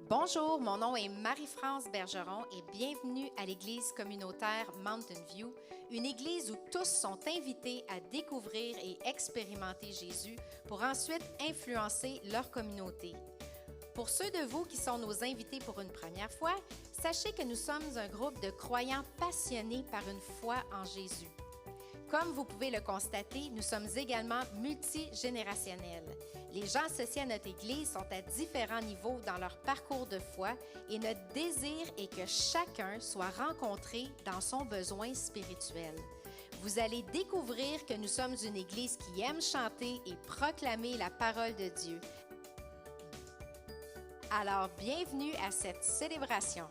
Bonjour, mon nom est Marie-France Bergeron et bienvenue à l'église communautaire Mountain View, une église où tous sont invités à découvrir et expérimenter Jésus pour ensuite influencer leur communauté. Pour ceux de vous qui sont nos invités pour une première fois, sachez que nous sommes un groupe de croyants passionnés par une foi en Jésus. Comme vous pouvez le constater, nous sommes également multigénérationnels. Les gens associés à notre Église sont à différents niveaux dans leur parcours de foi et notre désir est que chacun soit rencontré dans son besoin spirituel. Vous allez découvrir que nous sommes une Église qui aime chanter et proclamer la parole de Dieu. Alors, bienvenue à cette célébration.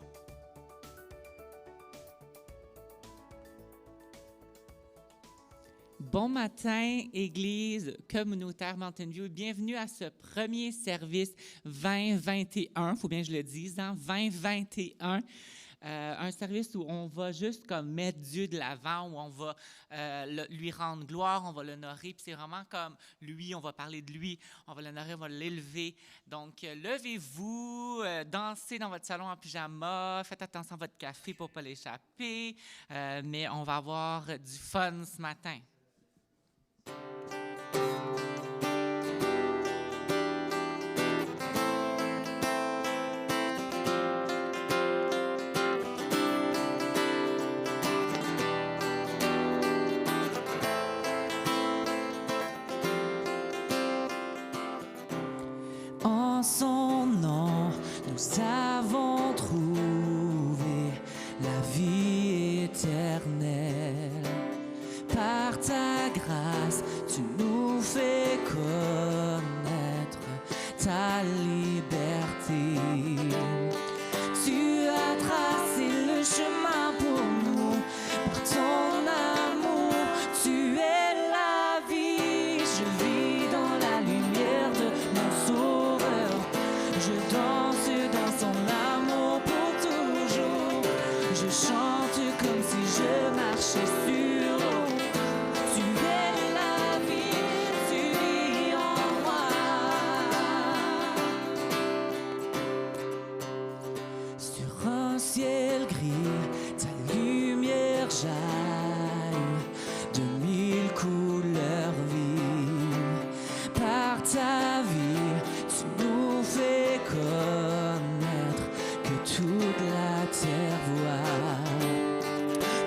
Bon matin, Église communautaire Mountain View. Bienvenue à ce premier service 2021. Il faut bien que je le dise, hein? 2021. Un service où on va juste comme mettre Dieu de l'avant, où on va lui rendre gloire, on va l'honorer. Puis c'est vraiment comme lui, on va parler de lui, on va l'honorer, on va l'élever. Donc, levez-vous, dansez dans votre salon en pyjama, faites attention à votre café pour ne pas l'échapper. Mais on va avoir du fun ce matin. En son nom, nous avons trouvé la vie éternelle. Par ta grâce, tu nous fais connaître ta liberté. Tu as tracé le chemin pour nous, par ton amour, tu es la vie. Je vis dans la lumière de mon Sauveur, je danse dans son amour pour toujours. Je chante comme si je marchais sur l'eau. Tu es la vie, tu vis en moi. Sur un ciel gris, ta lumière jaillit de mille couleurs vives. Par ta vie, tu nous fais connaître que toute la terre voit.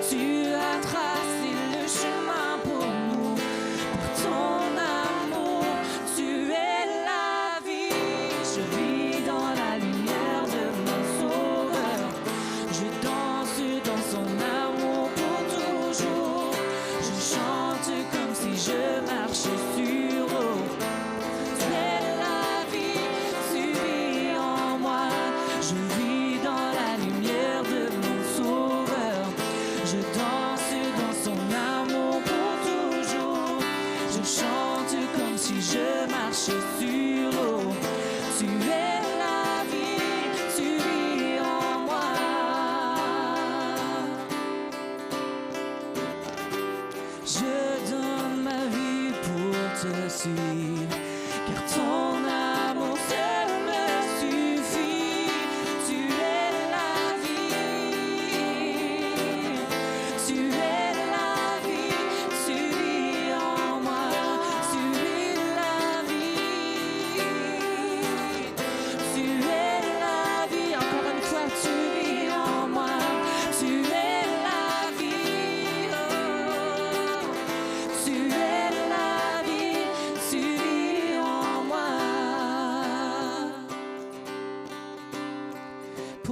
Tu as tracé le chemin pour nous, par ton amour, tu es la vie. Je vis dans la lumière de mon Sauveur, je danse dans son amour pour toujours. Je chante comme si je marchais sur l'eau. Tu es la vie, tu vis en moi. Je vis dans la lumière de mon Sauveur, je danse dans son amour pour toujours. Je chante comme si je marchais sur l'eau. Tu es la vie, tu vis en moi. Je donne ma vie pour te suivre, car ton amour seul me suffit. Tu es la vie, tu es la vie, tu vis en moi. Tu es la vie,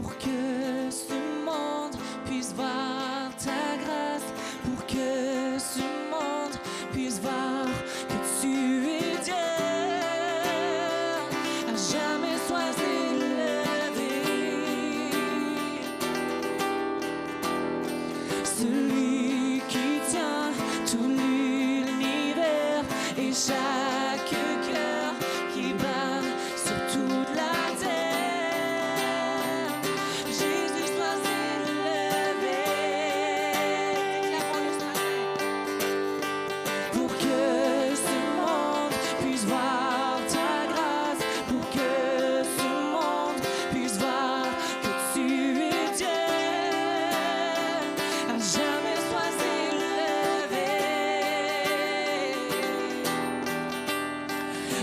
pour que ce monde puisse voir ta grâce, pour que ce monde puisse voir que tu es Dieu. À jamais sois élevé, celui qui tient tout l'univers et chaque cœur qui bat sur toute la terre. Jésus, sois élevé, déclarons-le ce matin, pour que ce monde puisse voir ta grâce, pour que ce monde puisse voir que tu es Dieu. À jamais sois élevé,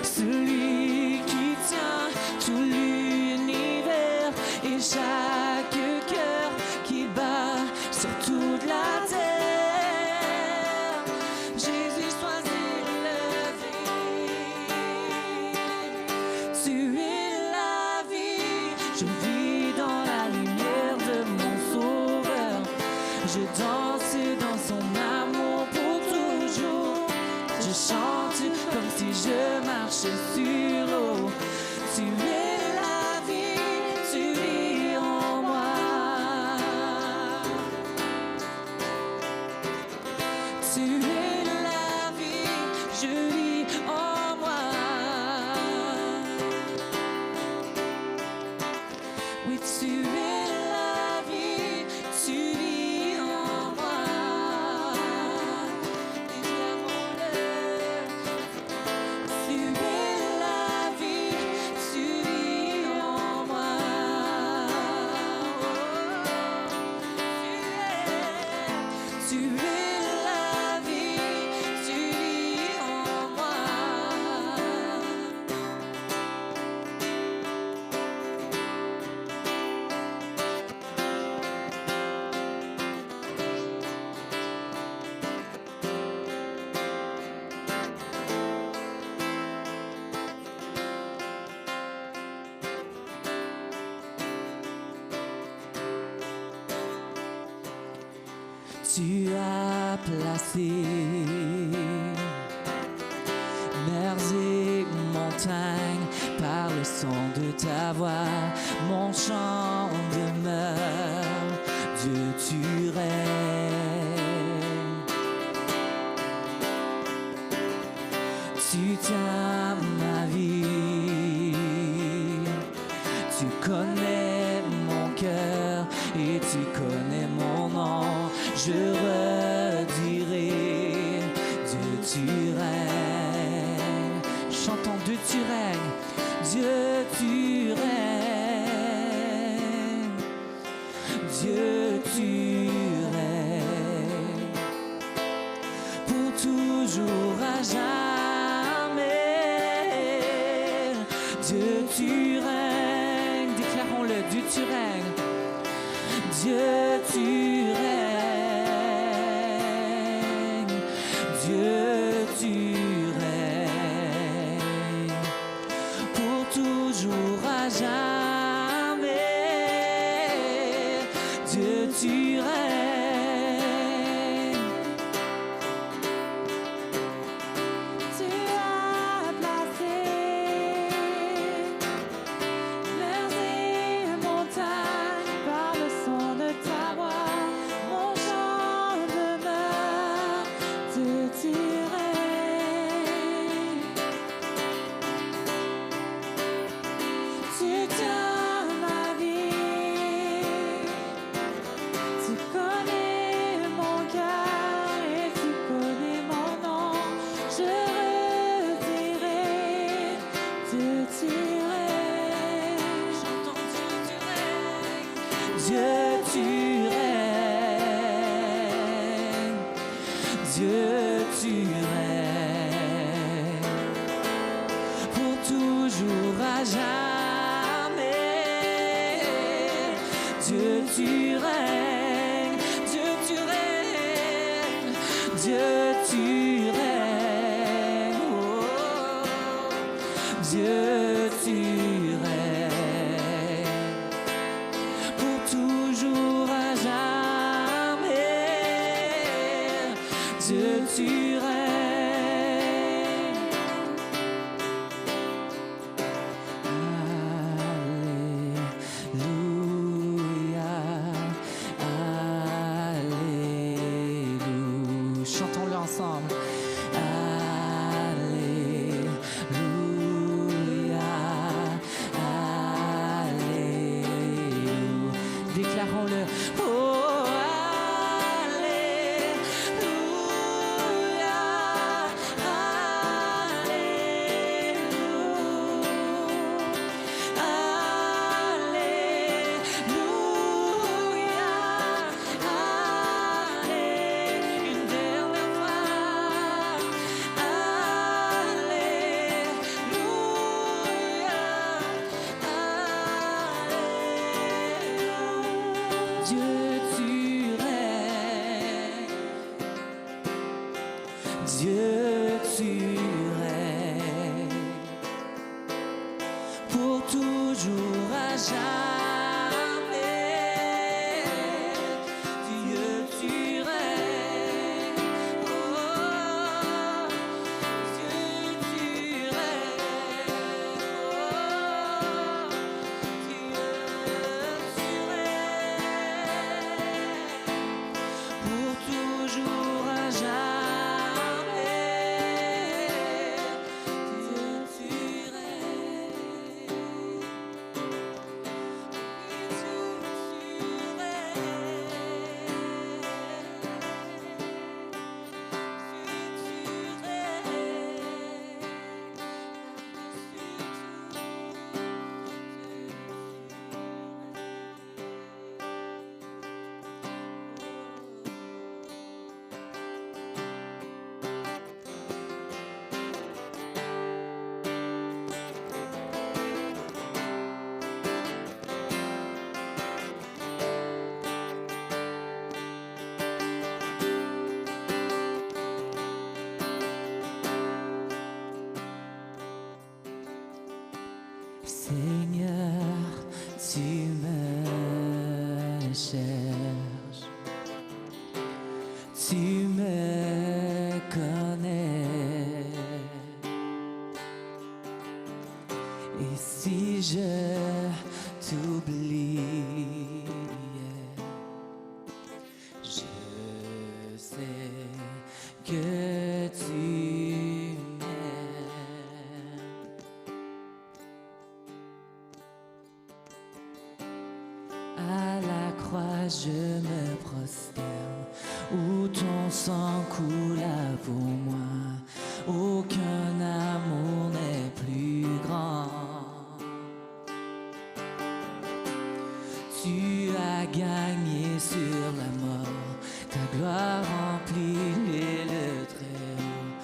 celui qui tient tout l'univers et chaque cœur qui bat sur toute la terre. Jésus, sois élevé. Tu es la vie, je vis dans la lumière de mon Sauveur. Je danse dans son amour pour toujours. Je chante comme si je marchais sur l'eau. Tu es la vie, tu vis en moi. Tu es la vie, je vis en moi. Oui, tu es la vie, tu vis en moi. Déclarons-le. Tu es la vie, tu vis en moi. Tu es la vie, tu vis en moi. Tu as placé mers et montagnes par le son de ta voix. Mon chant demeure, Dieu, tu règnes. Tu tiens ma vie, tu connais mon cœur et tu connais mon nom. Je redirai, Dieu, tu règnes. Chantons, Dieu, tu règnes. Dieu, tu règnes. Dieu, tu règnes. Pour toujours, à jamais. Dieu, tu règnes. Déclarons-le, Dieu, tu règnes. Dieu, tu règnes. Dieu, tu règnes. Pour toujours, à jamais. Dieu, tu règnes. Tu as placé mers et montagnes par le son de ta voix. Mon chant demeure, Dieu, tu règnes. Tu tiens ma vie, tu connais mon cœur et tu connais mon nom. Je redirai, Dieu, tu règnes. Chantons, Dieu, tu règnes. Dieu, tu règnes. Dieu, tu règnes. Pour toujours, à jamais. Dieu, tu règnes. Dieu, tu règnes. Dieu, tu règnes. Oh, Dieu, tu règnes. tu règnes. Alléluia, Alléluia. Chantons-le ensemble. Alléluia, Alléluia. Déclarons-le. Oh, Alléluia, Alléluia, Alléluia. Une dernière fois. Alléluia, Dieu, tu règnes. Dieu, tu règnes pour toujours à jamais. Dieu, tu règnes. Oh, Dieu, tu règnes. Oh, Dieu, tu règnes pour toujours à jamais. Dieu, tu règnes. Seigneur, tu me cherches, tu me connais. Et si je t'oubliais, je sais que tu m'aimes. À la croix je me prosterne, où ton sang coula pour moi. Aucun amour n'est plus grand. Tu as gagné sur la mort, ta gloire remplit les lieux très hauts.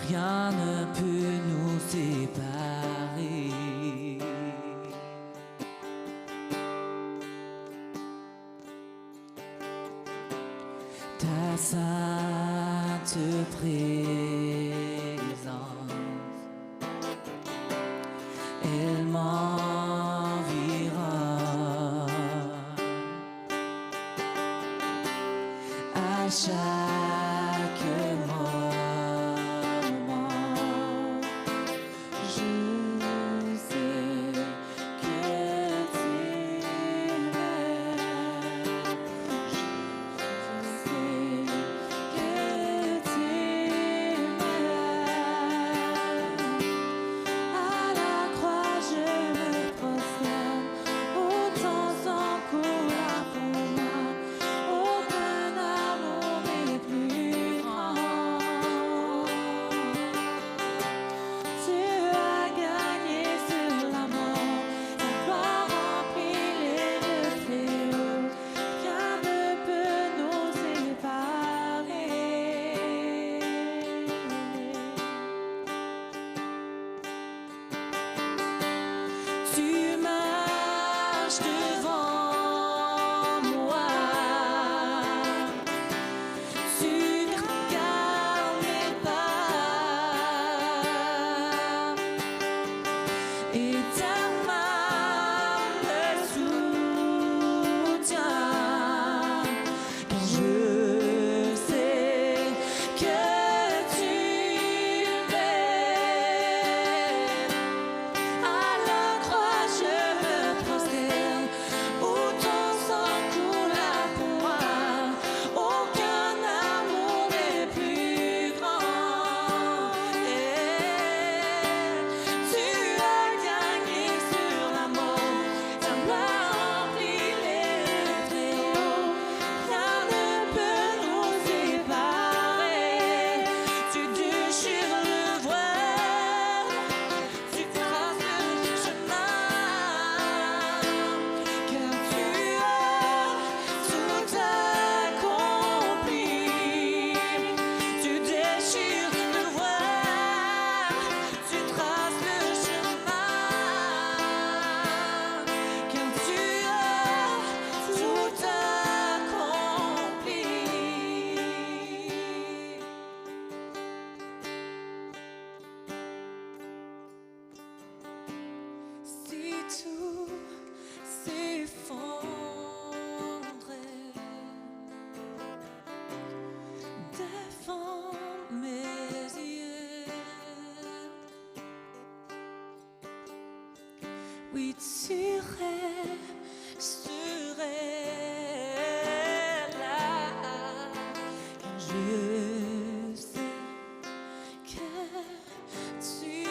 Rien ne peut nous séparer. Ta sainte présence, elle m'environne. À chaque moment, je sais que tu m'aimes. Je sais que tu m'aimes. À la croix je me prosterne, où ton sang coula pour moi. Aucun amour n'est plus grand. Tu as gagné sur la mort, ta gloire remplit les lieux très hauts. Rien ne peut nous séparer. Tu marches devant moi, tu regardes mes pas, et ta main me soutient. Car je sais que Oui, tu resterais là, car je sais que tu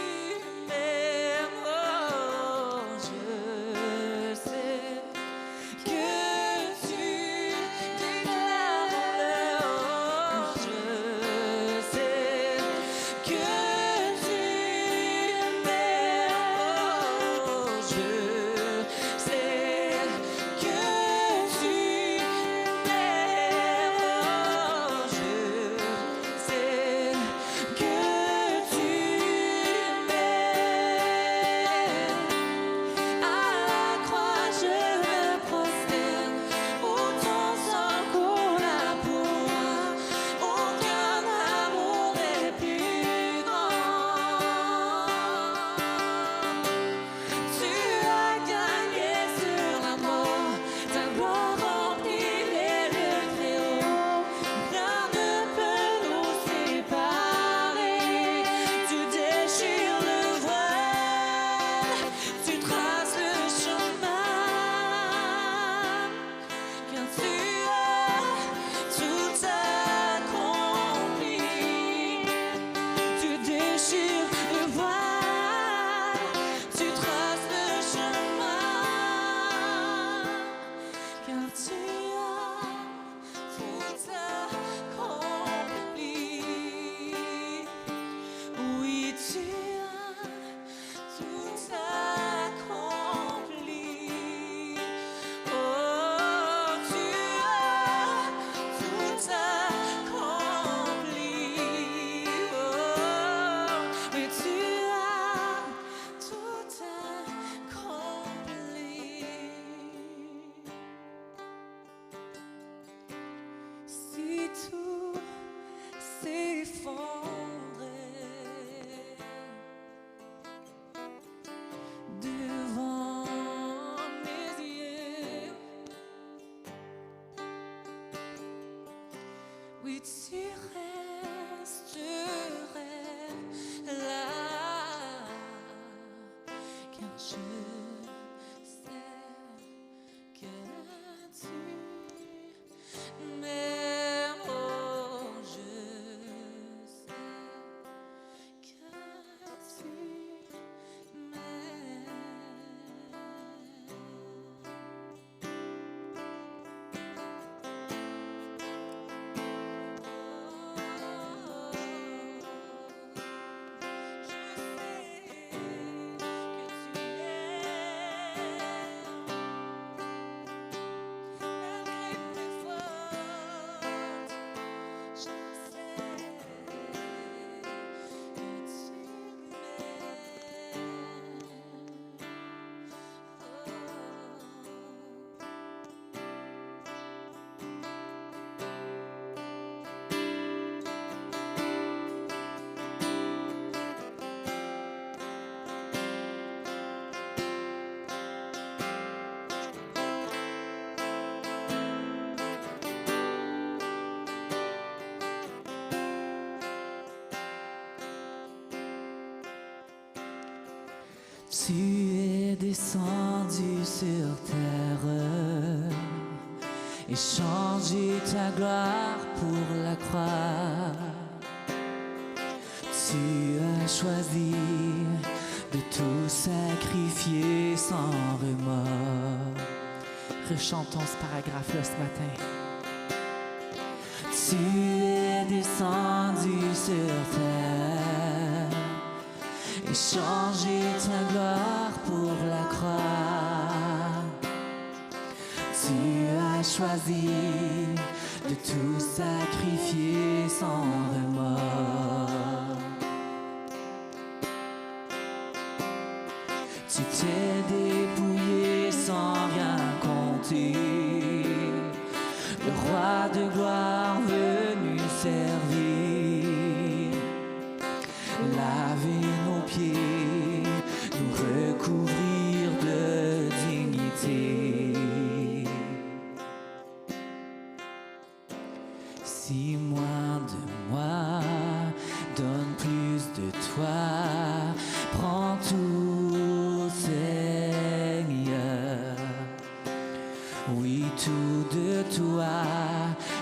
m'aimes. Oh, je sais que tu déclares. Oh, je sais que tu m'aimes. Oh, je sais que tu m'aimes. Oh, je sais que tu m'aimes. À la croix, je me prosterne, pour ton sang coula pour moi. Aucun amour n'est plus grand. Tu as gagné sur la mort, ta gloire remplit les lieux très hauts. Rien ne peut nous séparer. Tu déchires le voile, tu traces le chemin, car tu as tout accompli. Tu déchires le voile, tu traces le chemin, car tu as tout accompli. Oui, tu as tout accompli. Oh, tu as tout accompli. Oh, oui, tu as tout accompli. Si tout s'effondrait devant mes yeux, oui, tu resterais là, car je sais que tu m'aimes. Oh, je sais que tu m'aimes. Tu es descendu sur terre, échangé ta gloire pour la croix. Tu as choisi de tout sacrifier sans remords. Rechantons ce paragraphe-là ce matin. Tu es descendu sur terre, échanger ta gloire pour la croix. Tu as choisi de tout sacrifier sans remords. Tu t'es dépouillé sans rien compter, le roi de gloire venu servir, laver nos pieds, nous recouvrir de dignité. Si moins de moi donne plus de toi, prends tout, c'est tout de toi,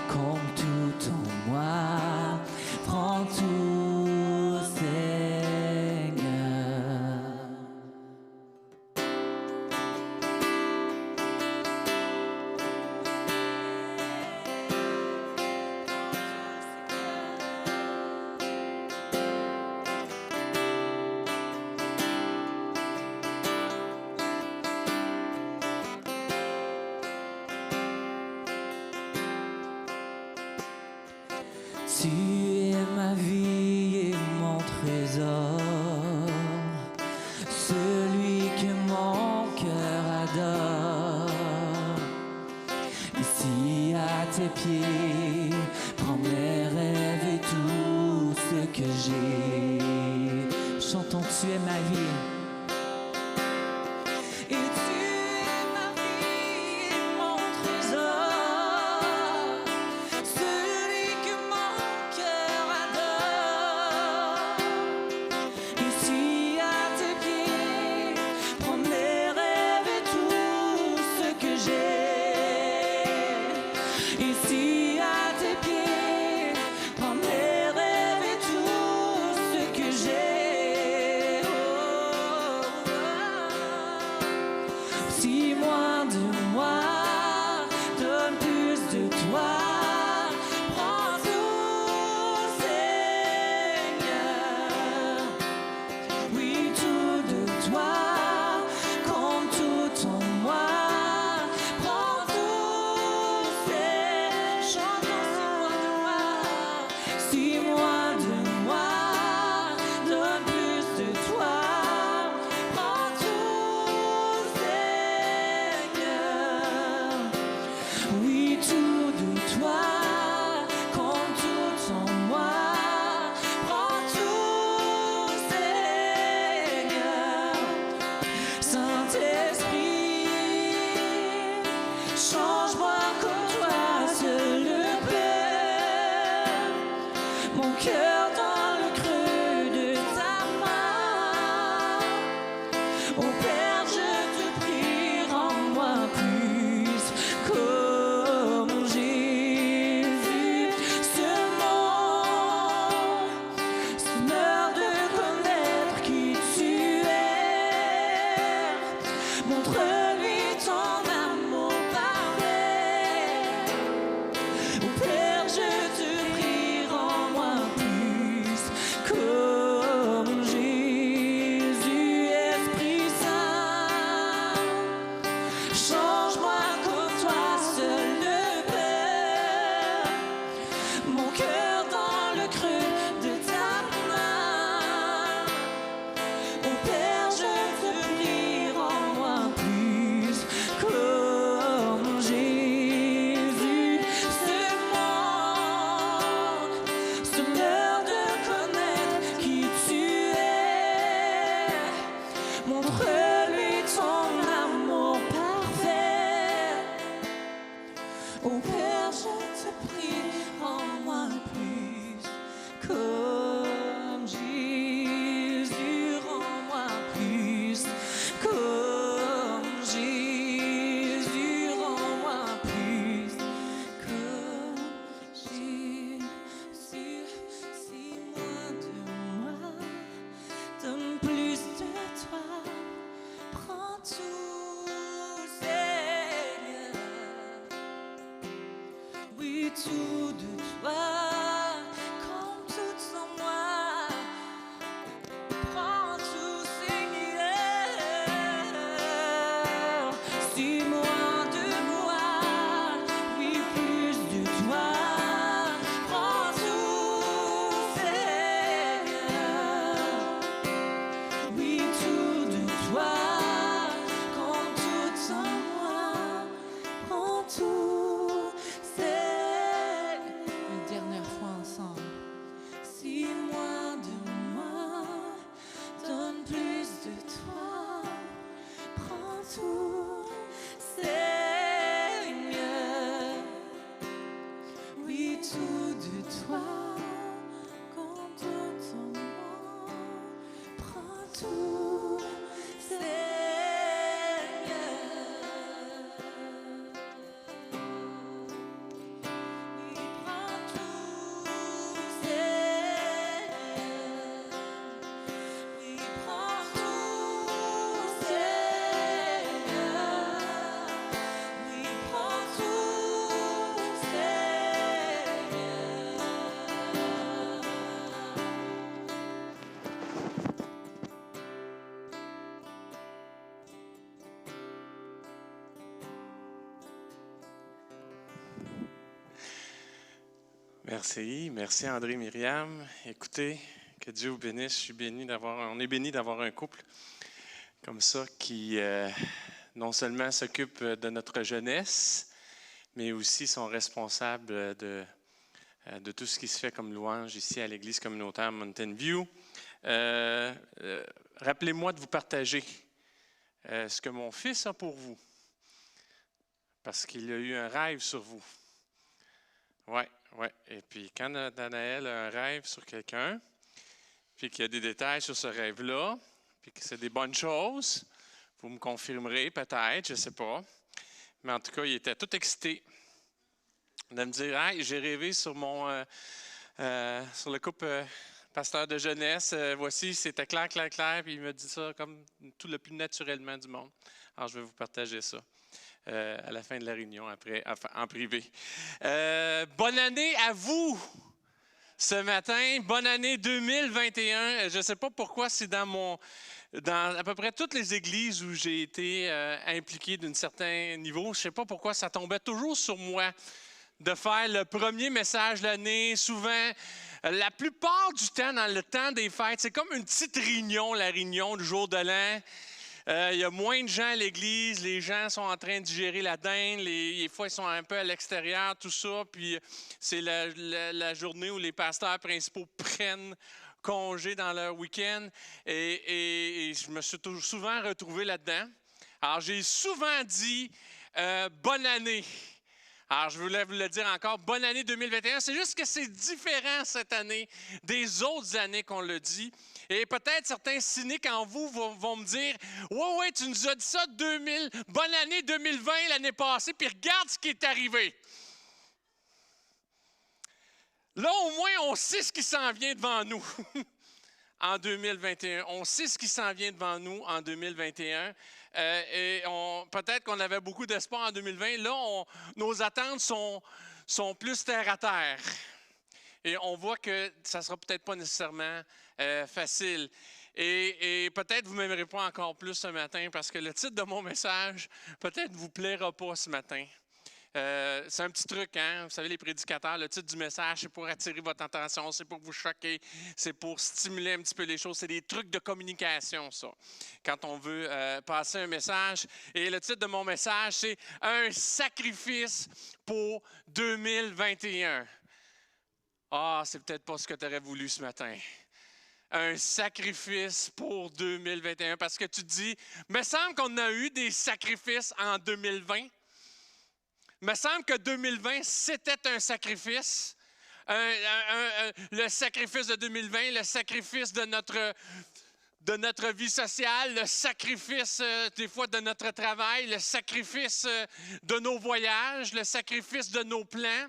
comme tout en moi. Prends tout, Seigneur. Tu es ma vie et mon trésor, celui que mon cœur adore. Ici à tes pieds, prends mes rêves et tout ce que j'ai. Chantons, tu es ma vie. Et tu es ma vie et mon trésor, celui que mon cœur adore. Ici à tes pieds, prends mes rêves et tout ce que j'ai. Ici à tes pieds, prends mes rêves et tout ce que j'ai. Oh, oh, oh. Si moins de moi, donne plus de toi. Prends tout, Seigneur. Oui, tout de toi, comme tout en moi. Prends tout, Seigneur. Chantons si moins de moi, donne plus de toi. Prends tout, Seigneur. Oui, tout de toi, comme tout en moi. Prends tout, Seigneur. Saint-Esprit, change-moi comme toi seul le peux. Mon cœur dans le creux de ta main. Oh Père, je te prie, rends-moi plus comme Jésus. Ce monde se meurt de connaître qui tu es. Montre-lui ton amour parfait. Oh Père, je te prie, rends-moi plus comme Jésus. Esprit Saint, change-moi comme toi seul le peux. Mon cœur dans le creux de ta main. Oh Père, je te prie, rends-moi plus comme Jésus. Ce monde se meurt de connaître qui tu es. Montre-lui ton amour parfait. Oh Père, je te prie, rends-moi plus comme Jésus. Rends-moi plus comme Jésus. Rends-moi plus comme Jésus. Si moins de moi, donne plus de toi. Prends tout, Seigneur. Merci André, Myriam. Écoutez, que Dieu vous bénisse. On est béni d'avoir un couple comme ça qui non seulement s'occupe de notre jeunesse, mais aussi sont responsables de tout ce qui se fait comme louange ici à l'Église communautaire Mountain View. Rappelez-moi de vous partager ce que mon fils a pour vous, parce qu'il a eu un rêve sur vous. Oui. Et puis, quand Nathanaël a un rêve sur quelqu'un, puis qu'il y a des détails sur ce rêve-là, puis que c'est des bonnes choses, vous me confirmerez peut-être, je ne sais pas. Mais en tout cas, il était tout excité de me dire « Hey, j'ai rêvé sur sur le couple pasteur de jeunesse. Voici, c'était clair. » Puis il me dit ça comme tout le plus naturellement du monde. Alors, je vais vous partager ça. À la fin de la réunion, après, en privé. Bonne année à vous ce matin. Bonne année 2021. Je ne sais pas pourquoi c'est dans à peu près toutes les églises où j'ai été impliqué d'un certain niveau. Je ne sais pas pourquoi ça tombait toujours sur moi de faire le premier message de l'année. Souvent, la plupart du temps, dans le temps des fêtes, c'est comme une petite réunion, la réunion du jour de l'an. Il y a moins de gens à l'église, les gens sont en train de digérer la dinde, des fois ils sont un peu à l'extérieur, tout ça, puis c'est la journée où les pasteurs principaux prennent congé dans leur week-end et je me suis souvent retrouvé là-dedans. Alors j'ai souvent dit bonne année. Alors, je voulais vous le dire encore, bonne année 2021. C'est juste que c'est différent cette année des autres années qu'on le dit. Et peut-être certains cyniques en vous vont me dire « Ouais, tu nous as dit ça, bonne année 2020 l'année passée, puis regarde ce qui est arrivé. » Là, au moins, on sait ce qui s'en vient devant nous en 2021. On sait ce qui s'en vient devant nous en 2021. Et peut-être qu'on avait beaucoup d'espoir en 2020. Là, nos attentes sont plus terre à terre. Et on voit que ça ne sera peut-être pas nécessairement facile. Et peut-être vous ne m'aimerez pas encore plus ce matin parce que le titre de mon message peut-être ne vous plaira pas ce matin. C'est un petit truc, hein? Vous savez, les prédicateurs, le titre du message, c'est pour attirer votre attention, c'est pour vous choquer, c'est pour stimuler un petit peu les choses. C'est des trucs de communication, ça, quand on veut passer un message. Et le titre de mon message, c'est « Un sacrifice pour 2021 ». Ah, c'est peut-être pas ce que tu aurais voulu ce matin. Un sacrifice pour 2021. Parce que tu te dis, il me semble qu'on a eu des sacrifices en 2020. Il me semble que 2020, c'était un sacrifice. Le sacrifice de 2020, le sacrifice de notre vie sociale, le sacrifice des fois de notre travail, le sacrifice de nos voyages, le sacrifice de nos plans.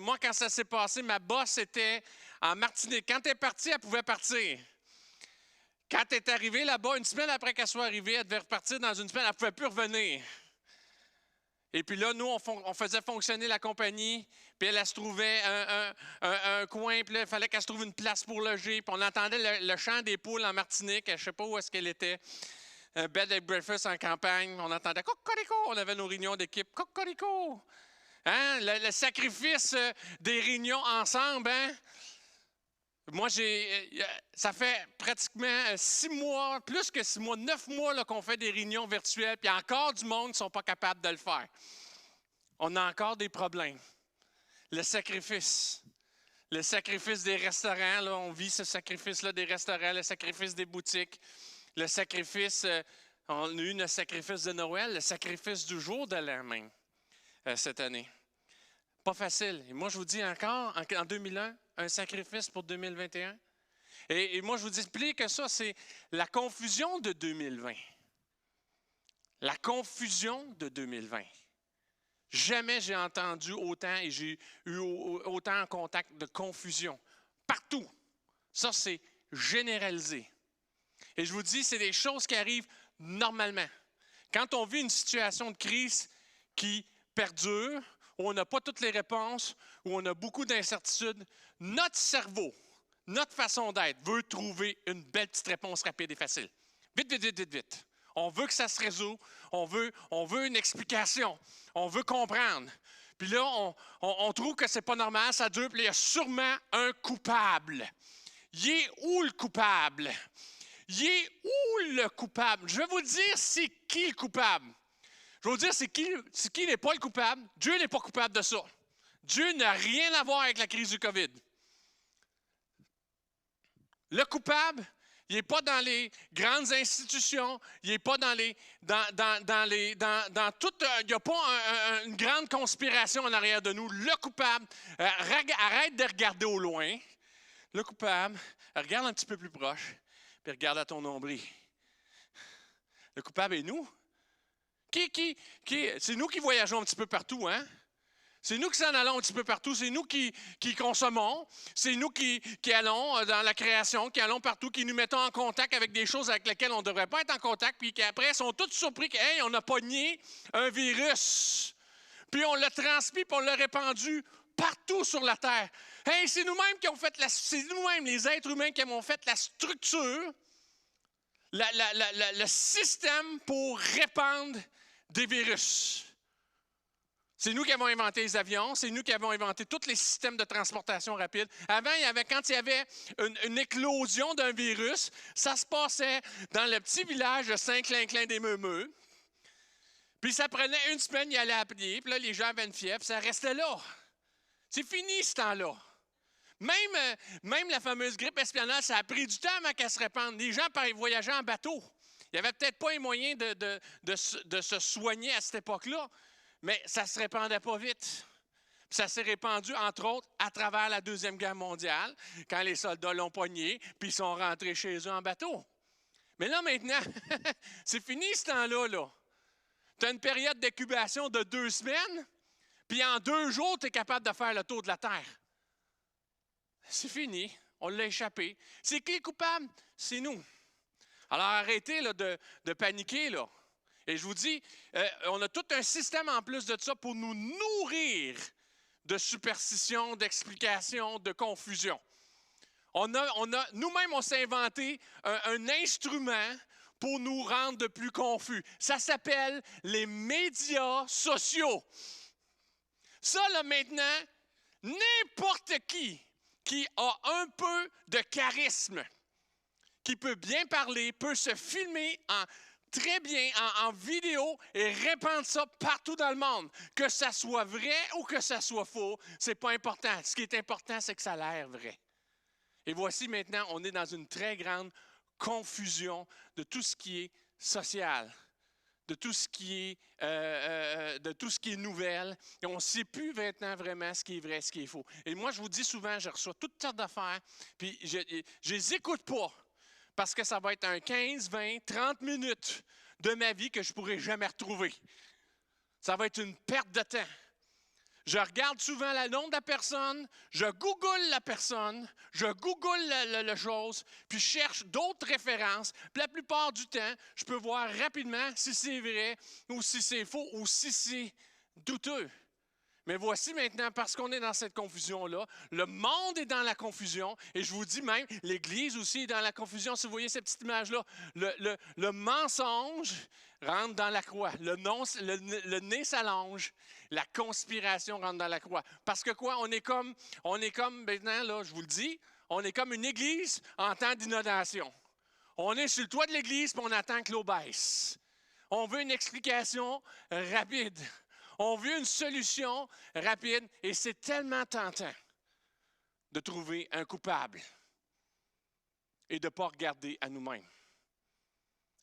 Moi, quand ça s'est passé, ma boss était en Martinique. Quand elle est partie, elle pouvait partir. Quand elle est arrivée là-bas, une semaine après qu'elle soit arrivée, elle devait repartir dans une semaine, elle ne pouvait plus revenir. Et puis là, nous, on faisait fonctionner la compagnie, puis elle se trouvait un coin, puis là, il fallait qu'elle se trouve une place pour loger, puis on entendait le chant des poules en Martinique, je ne sais pas où est-ce qu'elle était, un bed and breakfast en campagne, on entendait « cocorico », on avait nos réunions d'équipe « cocorico ». Hein? Le sacrifice des réunions ensemble, hein? Moi, ça fait pratiquement 6 mois, plus que 6 mois, 9 mois là, qu'on fait des réunions virtuelles, puis encore du monde qui ne sont pas capables de le faire. On a encore des problèmes. Le sacrifice des restaurants, là, on vit ce sacrifice-là des restaurants, le sacrifice des boutiques, le sacrifice, on a eu le sacrifice de Noël, le sacrifice du jour de l'an même cette année. Pas facile. Et moi, je vous dis encore, en 2001, un sacrifice pour 2021. Et moi, je vous dis plus que ça, c'est la confusion de 2020. La confusion de 2020. Jamais j'ai entendu autant et j'ai eu autant en contact de confusion. Partout. Ça, c'est généralisé. Et je vous dis, c'est des choses qui arrivent normalement. Quand on vit une situation de crise qui perdure, où on n'a pas toutes les réponses, où on a beaucoup d'incertitudes, notre cerveau, notre façon d'être veut trouver une belle petite réponse rapide et facile. Vite. On veut que ça se résout, on veut une explication, on veut comprendre. Puis là, on trouve que c'est pas normal, ça dure, puis il y a sûrement un coupable. Il est où le coupable? Il est où le coupable? Je vais vous dire c'est qui le coupable. Je vais vous dire c'est qui n'est pas le coupable. Dieu n'est pas coupable de ça. Dieu n'a rien à voir avec la crise du COVID. Le coupable, il n'est pas dans les grandes institutions, il n'est pas dans tout, il n'y a pas une grande conspiration en arrière de nous. Le coupable, arrête de regarder au loin. Le coupable, regarde un petit peu plus proche, puis regarde à ton nombril. Le coupable est nous. C'est nous qui voyageons un petit peu partout, hein? C'est nous qui s'en allons un petit peu partout. C'est nous qui consommons. C'est nous qui allons dans la création, qui allons partout, qui nous mettons en contact avec des choses avec lesquelles on ne devrait pas être en contact, puis qu'après, sont tous surpris qu'on a pogné un virus. Puis on l'a transmis, puis on l'a répandu partout sur la Terre. Hey, c'est nous-mêmes qui avons fait c'est nous-mêmes, les êtres humains, qui avons fait la structure, le système pour répandre des virus. C'est nous qui avons inventé les avions, c'est nous qui avons inventé tous les systèmes de transportation rapide. Avant, quand il y avait une éclosion d'un virus, ça se passait dans le petit village de Saint-Clinclin-des-Meumeux. Puis ça prenait une semaine, il allait à pied, puis là, les gens avaient une fièvre, puis ça restait là. C'est fini ce temps-là. Même la fameuse grippe espagnole, ça a pris du temps avant qu'elle se répande. Les gens voyageaient en bateau. Il n'y avait peut-être pas les moyens de se soigner à cette époque-là, mais ça ne se répandait pas vite. Puis ça s'est répandu, entre autres, à travers la Deuxième Guerre mondiale, quand les soldats l'ont pogné, puis ils sont rentrés chez eux en bateau. Mais là, maintenant, c'est fini ce temps-là. Là. Tu as une période d'incubation de 2 semaines, puis en 2 jours, tu es capable de faire le tour de la Terre. C'est fini. On l'a échappé. C'est qui est coupable? C'est nous. Alors arrêtez là, de paniquer. Là. Et je vous dis, on a tout un système en plus de ça pour nous nourrir de superstitions, d'explications, de confusion. Nous-mêmes, on s'est inventé un instrument pour nous rendre de plus confus. Ça s'appelle les médias sociaux. Ça, là, maintenant, n'importe qui a un peu de charisme, qui peut bien parler, peut se filmer très bien en vidéo et répandre ça partout dans le monde. Que ça soit vrai ou que ça soit faux, c'est pas important. Ce qui est important, c'est que ça a l'air vrai. Et voici maintenant, on est dans une très grande confusion de tout ce qui est social, de tout ce qui est nouvelle. Et on ne sait plus maintenant vraiment ce qui est vrai, ce qui est faux. Et moi, je vous dis souvent, je reçois toutes sortes d'affaires, puis je ne les écoute pas, parce que ça va être un 15, 20, 30 minutes de ma vie que je ne pourrai jamais retrouver. Ça va être une perte de temps. Je regarde souvent le nom de la personne, je google la personne, je google la chose, puis je cherche d'autres références. Puis la plupart du temps, je peux voir rapidement si c'est vrai ou si c'est faux ou si c'est douteux. Mais voici maintenant, parce qu'on est dans cette confusion-là, le monde est dans la confusion, et je vous dis même, l'Église aussi est dans la confusion. Si vous voyez cette petite image-là, le mensonge rentre dans la croix, le nez s'allonge, la conspiration rentre dans la croix. Parce que quoi? On est comme maintenant, là, je vous le dis, on est comme une église en temps d'inondation. On est sur le toit de l'église et on attend que l'eau baisse. On veut une explication rapide. On veut une solution rapide et c'est tellement tentant de trouver un coupable et de ne pas regarder à nous-mêmes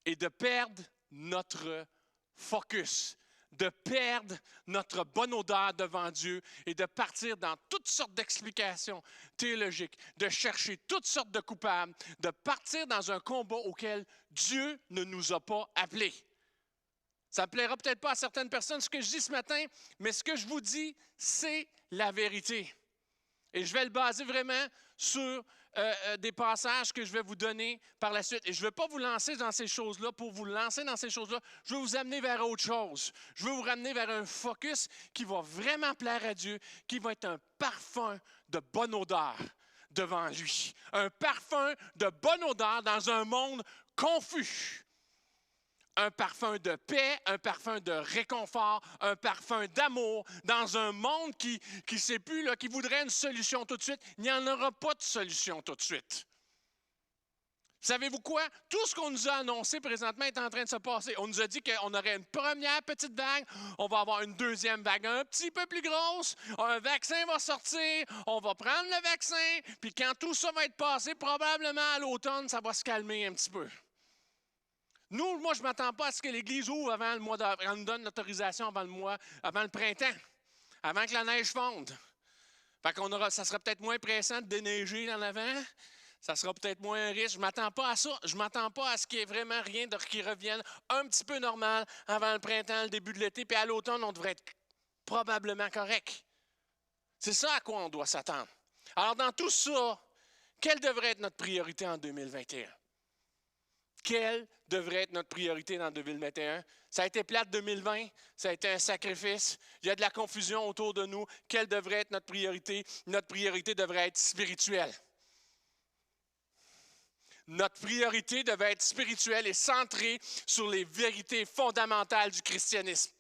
et de perdre notre focus, de perdre notre bonne odeur devant Dieu et de partir dans toutes sortes d'explications théologiques, de chercher toutes sortes de coupables, de partir dans un combat auquel Dieu ne nous a pas appelés. Ça ne plaira peut-être pas à certaines personnes ce que je dis ce matin, mais ce que je vous dis, c'est la vérité. Et je vais le baser vraiment sur des passages que je vais vous donner par la suite. Et je ne veux pas vous lancer dans ces choses-là pour vous lancer dans ces choses-là. Je veux vous amener vers autre chose. Je veux vous ramener vers un focus qui va vraiment plaire à Dieu, qui va être un parfum de bonne odeur devant lui. Un parfum de bonne odeur dans un monde confus. un parfum de paix, un parfum de réconfort, un parfum d'amour dans un monde qui ne sait plus, là, qui voudrait une solution tout de suite. Il n'y en aura pas de solution tout de suite. Savez-vous quoi? Tout ce qu'on nous a annoncé présentement est en train de se passer. On nous a dit qu'on aurait une première petite vague, on va avoir une deuxième vague un petit peu plus grosse, un vaccin va sortir, on va prendre le vaccin, puis quand tout ça va être passé, probablement à l'automne, ça va se calmer un petit peu. Moi, je ne m'attends pas à ce que l'Église ouvre avant le mois d'avril, on nous donne l'autorisation avant le printemps, avant que la neige fonde. Fait ça sera peut-être moins pressant de déneiger en avant. Ça sera peut-être moins riche. Je ne m'attends pas à ça. Je ne m'attends pas à ce qu'il n'y ait vraiment rien qui revienne un petit peu normal avant le printemps, le début de l'été. Puis à l'automne, on devrait être probablement correct. C'est ça à quoi on doit s'attendre. Alors dans tout ça, quelle devrait être notre priorité en 2021? Quelle devrait être notre priorité dans 2021? Ça a été plate 2020, ça a été un sacrifice. Il y a de la confusion autour de nous. Quelle devrait être notre priorité? Notre priorité devrait être spirituelle. Notre priorité devait être spirituelle et centrée sur les vérités fondamentales du christianisme.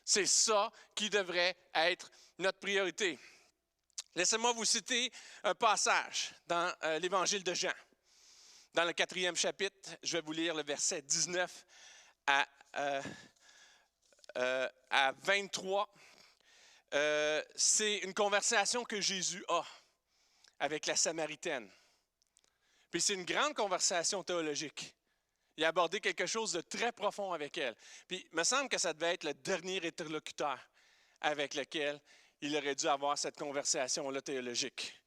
C'est ça qui devrait être notre priorité. Laissez-moi vous citer un passage dans l'Évangile de Jean. Dans le 4e chapitre, je vais vous lire le verset 19 à 23. C'est une conversation que Jésus a avec la Samaritaine. Puis c'est une grande conversation théologique. Il a abordé quelque chose de très profond avec elle. Puis il me semble que ça devait être le dernier interlocuteur avec lequel il aurait dû avoir cette conversation-là théologique.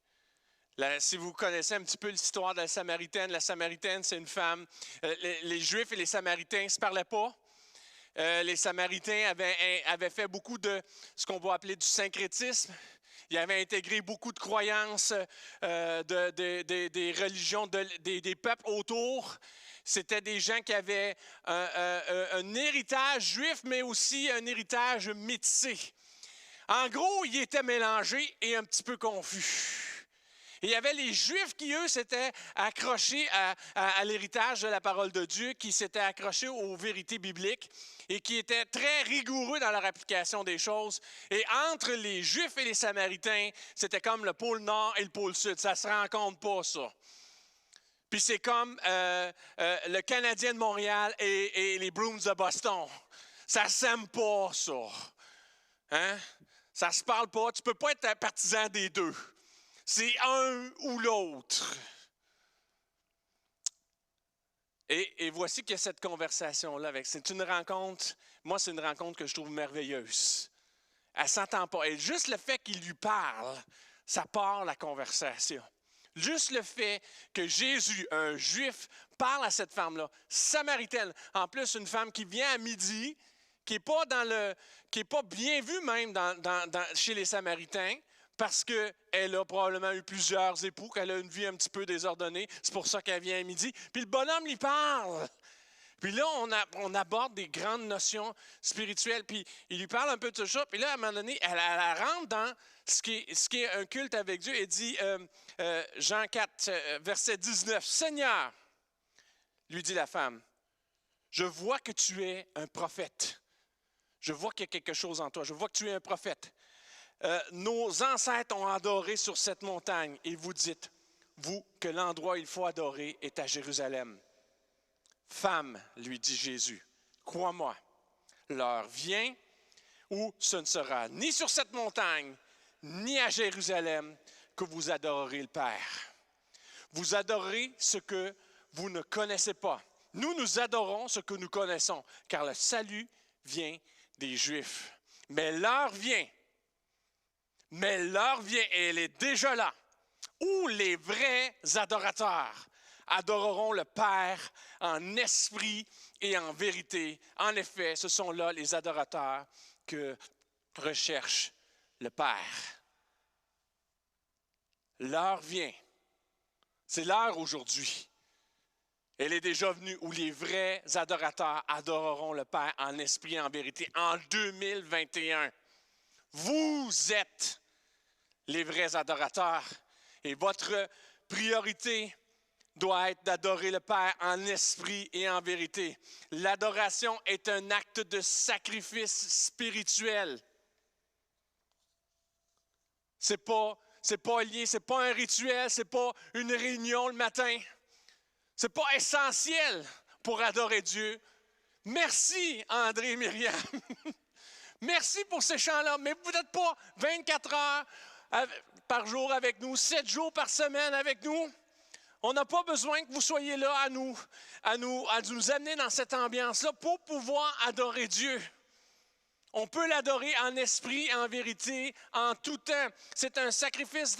Si vous connaissez un petit peu l'histoire de la Samaritaine, c'est une femme. Les Juifs et les Samaritains ne se parlaient pas. Les Samaritains avaient fait beaucoup de ce qu'on va appeler du syncrétisme. Ils avaient intégré beaucoup de croyances des religions, des peuples autour. C'était des gens qui avaient un héritage juif, mais aussi un héritage métissé. En gros, ils étaient mélangés et un petit peu confus. Et il y avait les Juifs qui, eux, s'étaient accrochés à l'héritage de la parole de Dieu, qui s'étaient accrochés aux vérités bibliques et qui étaient très rigoureux dans leur application des choses. Et entre les Juifs et les Samaritains, c'était comme le pôle Nord et le pôle Sud. Ça ne se rencontre pas, ça. Puis c'est comme le Canadien de Montréal et les Bruins de Boston. Ça ne s'aime pas, ça. Hein? Ça ne se parle pas. Tu ne peux pas être un partisan des deux. C'est un ou l'autre. Et voici qu'il y a cette conversation-là avec. C'est une rencontre, moi, c'est une rencontre que je trouve merveilleuse. Elle ne s'entend pas. Et juste le fait qu'il lui parle, ça part la conversation. Juste le fait que Jésus, un Juif, parle à cette femme-là, samaritaine, en plus une femme qui vient à midi, qui n'est pas bien vue même chez les Samaritains, parce qu'elle a probablement eu plusieurs époux, qu'elle a une vie un petit peu désordonnée. C'est pour ça qu'elle vient à midi. Puis le bonhomme lui parle. Puis là, on aborde des grandes notions spirituelles. Puis il lui parle un peu de tout ça. Puis là, à un moment donné, elle rentre dans ce qui est un culte avec Dieu. Elle dit, Jean 4, verset 19, « Seigneur, lui dit la femme, je vois que tu es un prophète. Je vois qu'il y a quelque chose en toi. Je vois que tu es un prophète. Nos ancêtres ont adoré sur cette montagne et vous dites, vous, que l'endroit où il faut adorer est à Jérusalem. Femme, lui dit Jésus, crois-moi, l'heure vient où ce ne sera ni sur cette montagne, ni à Jérusalem que vous adorerez le Père. Vous adorez ce que vous ne connaissez pas. Nous adorons ce que nous connaissons, car le salut vient des Juifs. Mais l'heure vient, et elle est déjà là, où les vrais adorateurs adoreront le Père en esprit et en vérité. En effet, ce sont là les adorateurs que recherche le Père. L'heure vient. C'est l'heure aujourd'hui. Elle est déjà venue où les vrais adorateurs adoreront le Père en esprit et en vérité en 2021. Vous êtes les vrais adorateurs et votre priorité doit être d'adorer le Père en esprit et en vérité. L'adoration est un acte de sacrifice spirituel. C'est pas lié, c'est pas un rituel, c'est pas une réunion le matin. C'est pas essentiel pour adorer Dieu. Merci André et Myriam. Merci pour ces chants-là, mais vous n'êtes pas 24 heures par jour avec nous, 7 jours par semaine avec nous. On n'a pas besoin que vous soyez là à nous amener dans cette ambiance-là pour pouvoir adorer Dieu. On peut l'adorer en esprit, en vérité, en tout temps. C'est un sacrifice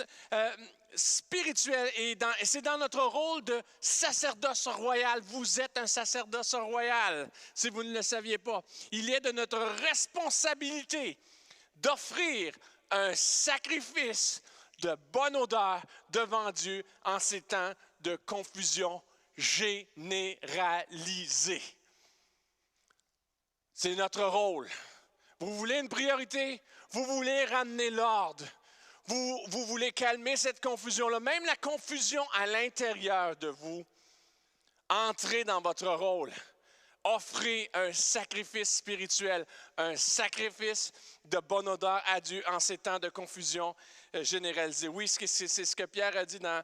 spirituel et c'est dans notre rôle de sacerdoce royal. Vous êtes un sacerdoce royal, si vous ne le saviez pas. Il est de notre responsabilité d'offrir un sacrifice de bonne odeur devant Dieu en ces temps de confusion généralisée. C'est notre rôle. Vous voulez une priorité? Vous voulez ramener l'ordre? Vous voulez calmer cette confusion-là? Même la confusion à l'intérieur de vous, entrez dans votre rôle. Offrez un sacrifice spirituel, un sacrifice de bonne odeur à Dieu en ces temps de confusion généralisée. Oui, c'est ce que Pierre a dit dans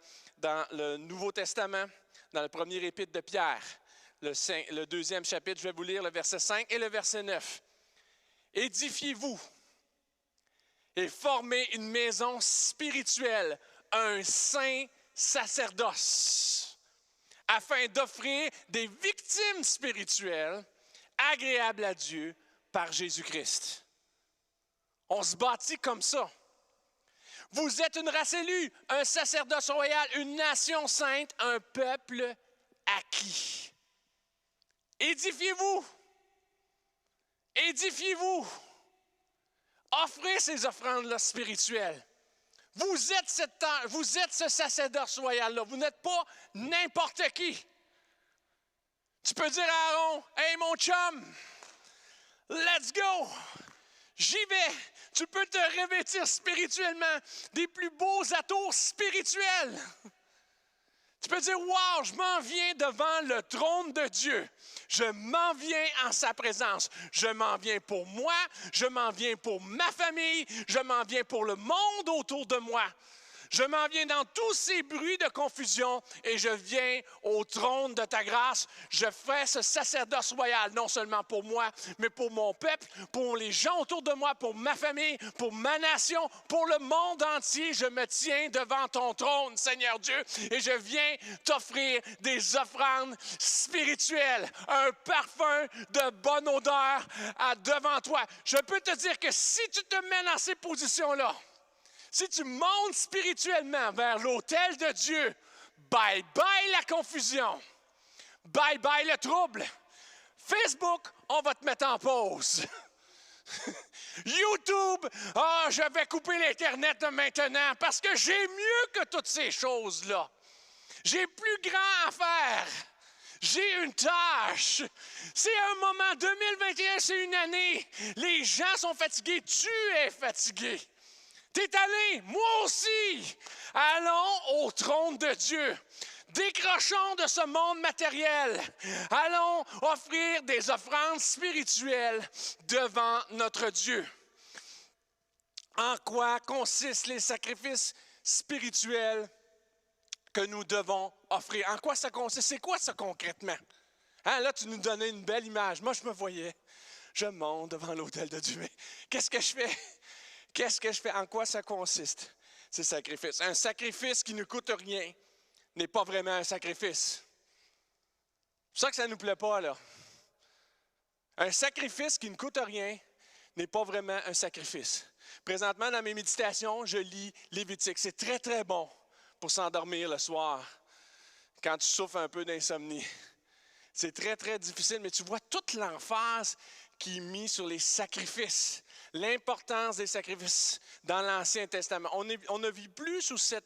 le Nouveau Testament, dans le premier épître de Pierre, le 2e chapitre. Je vais vous lire le verset 5 et le verset 9. Édifiez-vous et formez une maison spirituelle, un saint sacerdoce, afin d'offrir des victimes spirituelles agréables à Dieu par Jésus-Christ. On se bâtit comme ça. Vous êtes une race élue, un sacerdoce royal, une nation sainte, un peuple acquis. Édifiez-vous. Édifiez-vous. Offrez ces offrandes-là spirituelles. Vous êtes ce sacerdoce royal-là. Vous n'êtes pas n'importe qui. Tu peux dire à Aaron, « Hey, mon chum, let's go! J'y vais! » Tu peux te revêtir spirituellement des plus beaux atours spirituels. Tu peux dire, « Wow, je m'en viens devant le trône de Dieu. Je m'en viens en sa présence. Je m'en viens pour moi, je m'en viens pour ma famille, je m'en viens pour le monde autour de moi. Je m'en viens dans tous ces bruits de confusion et je viens au trône de ta grâce. Je fais ce sacerdoce royal, non seulement pour moi, mais pour mon peuple, pour les gens autour de moi, pour ma famille, pour ma nation, pour le monde entier. Je me tiens devant ton trône, Seigneur Dieu, et je viens t'offrir des offrandes spirituelles, un parfum de bonne odeur devant toi. Je peux te dire que si tu te mets dans ces positions-là, si tu montes spirituellement vers l'autel de Dieu, bye bye la confusion, bye bye le trouble. Facebook, on va te mettre en pause. YouTube, je vais couper l'Internet maintenant parce que j'ai mieux que toutes ces choses-là. J'ai plus grand à faire. J'ai une tâche. C'est un moment. 2021, c'est une année. Les gens sont fatigués. Tu es fatigué. T'es allé, moi aussi. Allons au trône de Dieu. Décrochons de ce monde matériel. Allons offrir des offrandes spirituelles devant notre Dieu. En quoi consistent les sacrifices spirituels que nous devons offrir? En quoi ça consiste? C'est quoi ça concrètement? Hein, là, tu nous donnais une belle image. Moi, je me voyais. Je monte devant l'autel de Dieu. Qu'est-ce que je fais? Qu'est-ce que je fais? En quoi ça consiste, ces sacrifices? Un sacrifice qui ne coûte rien n'est pas vraiment un sacrifice. C'est pour ça que ça ne nous plaît pas, là. Un sacrifice qui ne coûte rien n'est pas vraiment un sacrifice. Présentement, dans mes méditations, je lis Lévitique. C'est très, très bon pour s'endormir le soir, quand tu souffres un peu d'insomnie. C'est très, très difficile, mais tu vois toute l'emphase qui est mise sur les sacrifices. L'importance des sacrifices dans l'Ancien Testament. On ne vit plus sous ces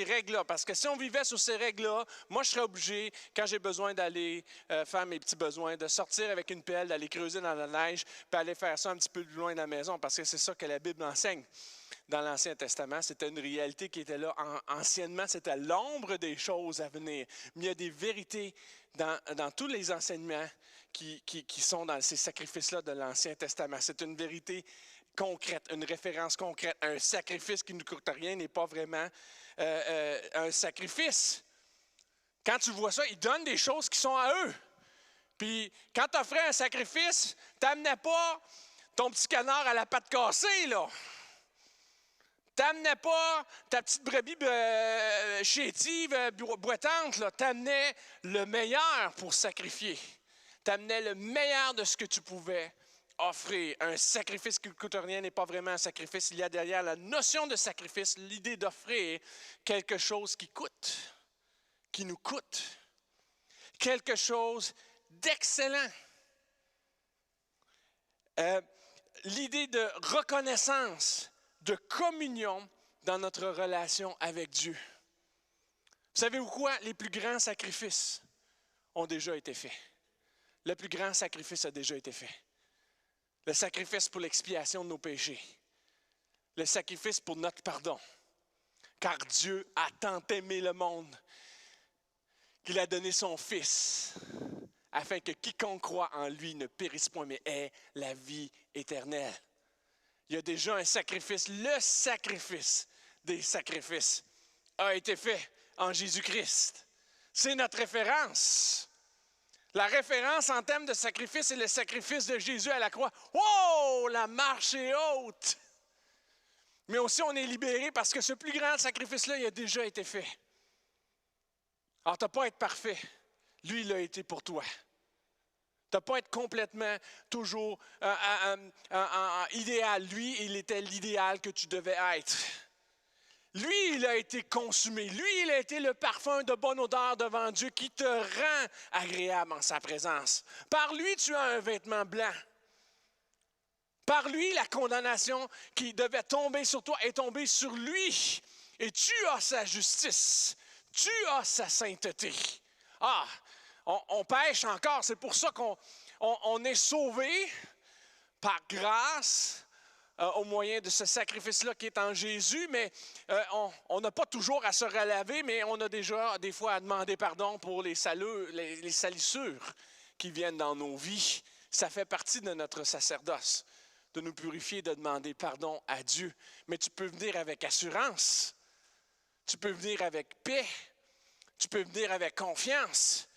règles-là. Parce que si on vivait sous ces règles-là, moi, je serais obligé, quand j'ai besoin d'aller faire mes petits besoins, de sortir avec une pelle, d'aller creuser dans la neige, puis aller faire ça un petit peu plus loin de la maison, parce que c'est ça que la Bible enseigne. dans l'Ancien Testament. C'était une réalité qui était là anciennement. C'était l'ombre des choses à venir. Mais il y a des vérités dans tous les enseignements qui sont dans ces sacrifices-là de l'Ancien Testament. C'est une vérité concrète, une référence concrète. Un sacrifice qui ne coûte rien n'est pas vraiment un sacrifice. Quand tu vois ça, ils donnent des choses qui sont à eux. Puis, quand tu offrais un sacrifice, tu n'amenais pas ton petit canard à la patte cassée, là. Tu n'amenais pas ta petite brebis chétive, boitante, là. Tu amenais le meilleur pour sacrifier. Tu amenais le meilleur de ce que tu pouvais offrir. Un sacrifice qui ne coûte rien n'est pas vraiment un sacrifice. Il y a derrière la notion de sacrifice l'idée d'offrir quelque chose qui coûte, qui nous coûte, quelque chose d'excellent. L'idée de reconnaissance, de communion dans notre relation avec Dieu. Vous savez quoi? Les plus grands sacrifices ont déjà été faits. Le plus grand sacrifice a déjà été fait. Le sacrifice pour l'expiation de nos péchés. Le sacrifice pour notre pardon. Car Dieu a tant aimé le monde qu'il a donné son Fils, afin que quiconque croit en lui ne périsse point, mais ait la vie éternelle. Il y a déjà un sacrifice. Le sacrifice des sacrifices a été fait en Jésus-Christ. C'est notre référence. La référence en termes de sacrifice, c'est le sacrifice de Jésus à la croix. Oh, la marche est haute! Mais aussi, on est libéré parce que ce plus grand sacrifice-là, il a déjà été fait. Alors, tu n'as pas à être parfait. Lui, il a été pour toi. Tu n'as pas à être complètement toujours idéal. Lui, il était l'idéal que tu devais être. Lui, il a été consumé. Lui, il a été le parfum de bonne odeur devant Dieu qui te rend agréable en sa présence. Par lui, tu as un vêtement blanc. Par lui, la condamnation qui devait tomber sur toi est tombée sur lui. Et tu as sa justice. Tu as sa sainteté. Ah, on pêche encore. C'est pour ça qu'on est sauvé par grâce au moyen de ce sacrifice-là qui est en Jésus. Mais on n'a pas toujours à se relaver, mais on a déjà des fois à demander pardon pour les salissures qui viennent dans nos vies. Ça fait partie de notre sacerdoce, de nous purifier, de demander pardon à Dieu. Mais tu peux venir avec assurance. Tu peux venir avec paix. Tu peux venir avec confiance.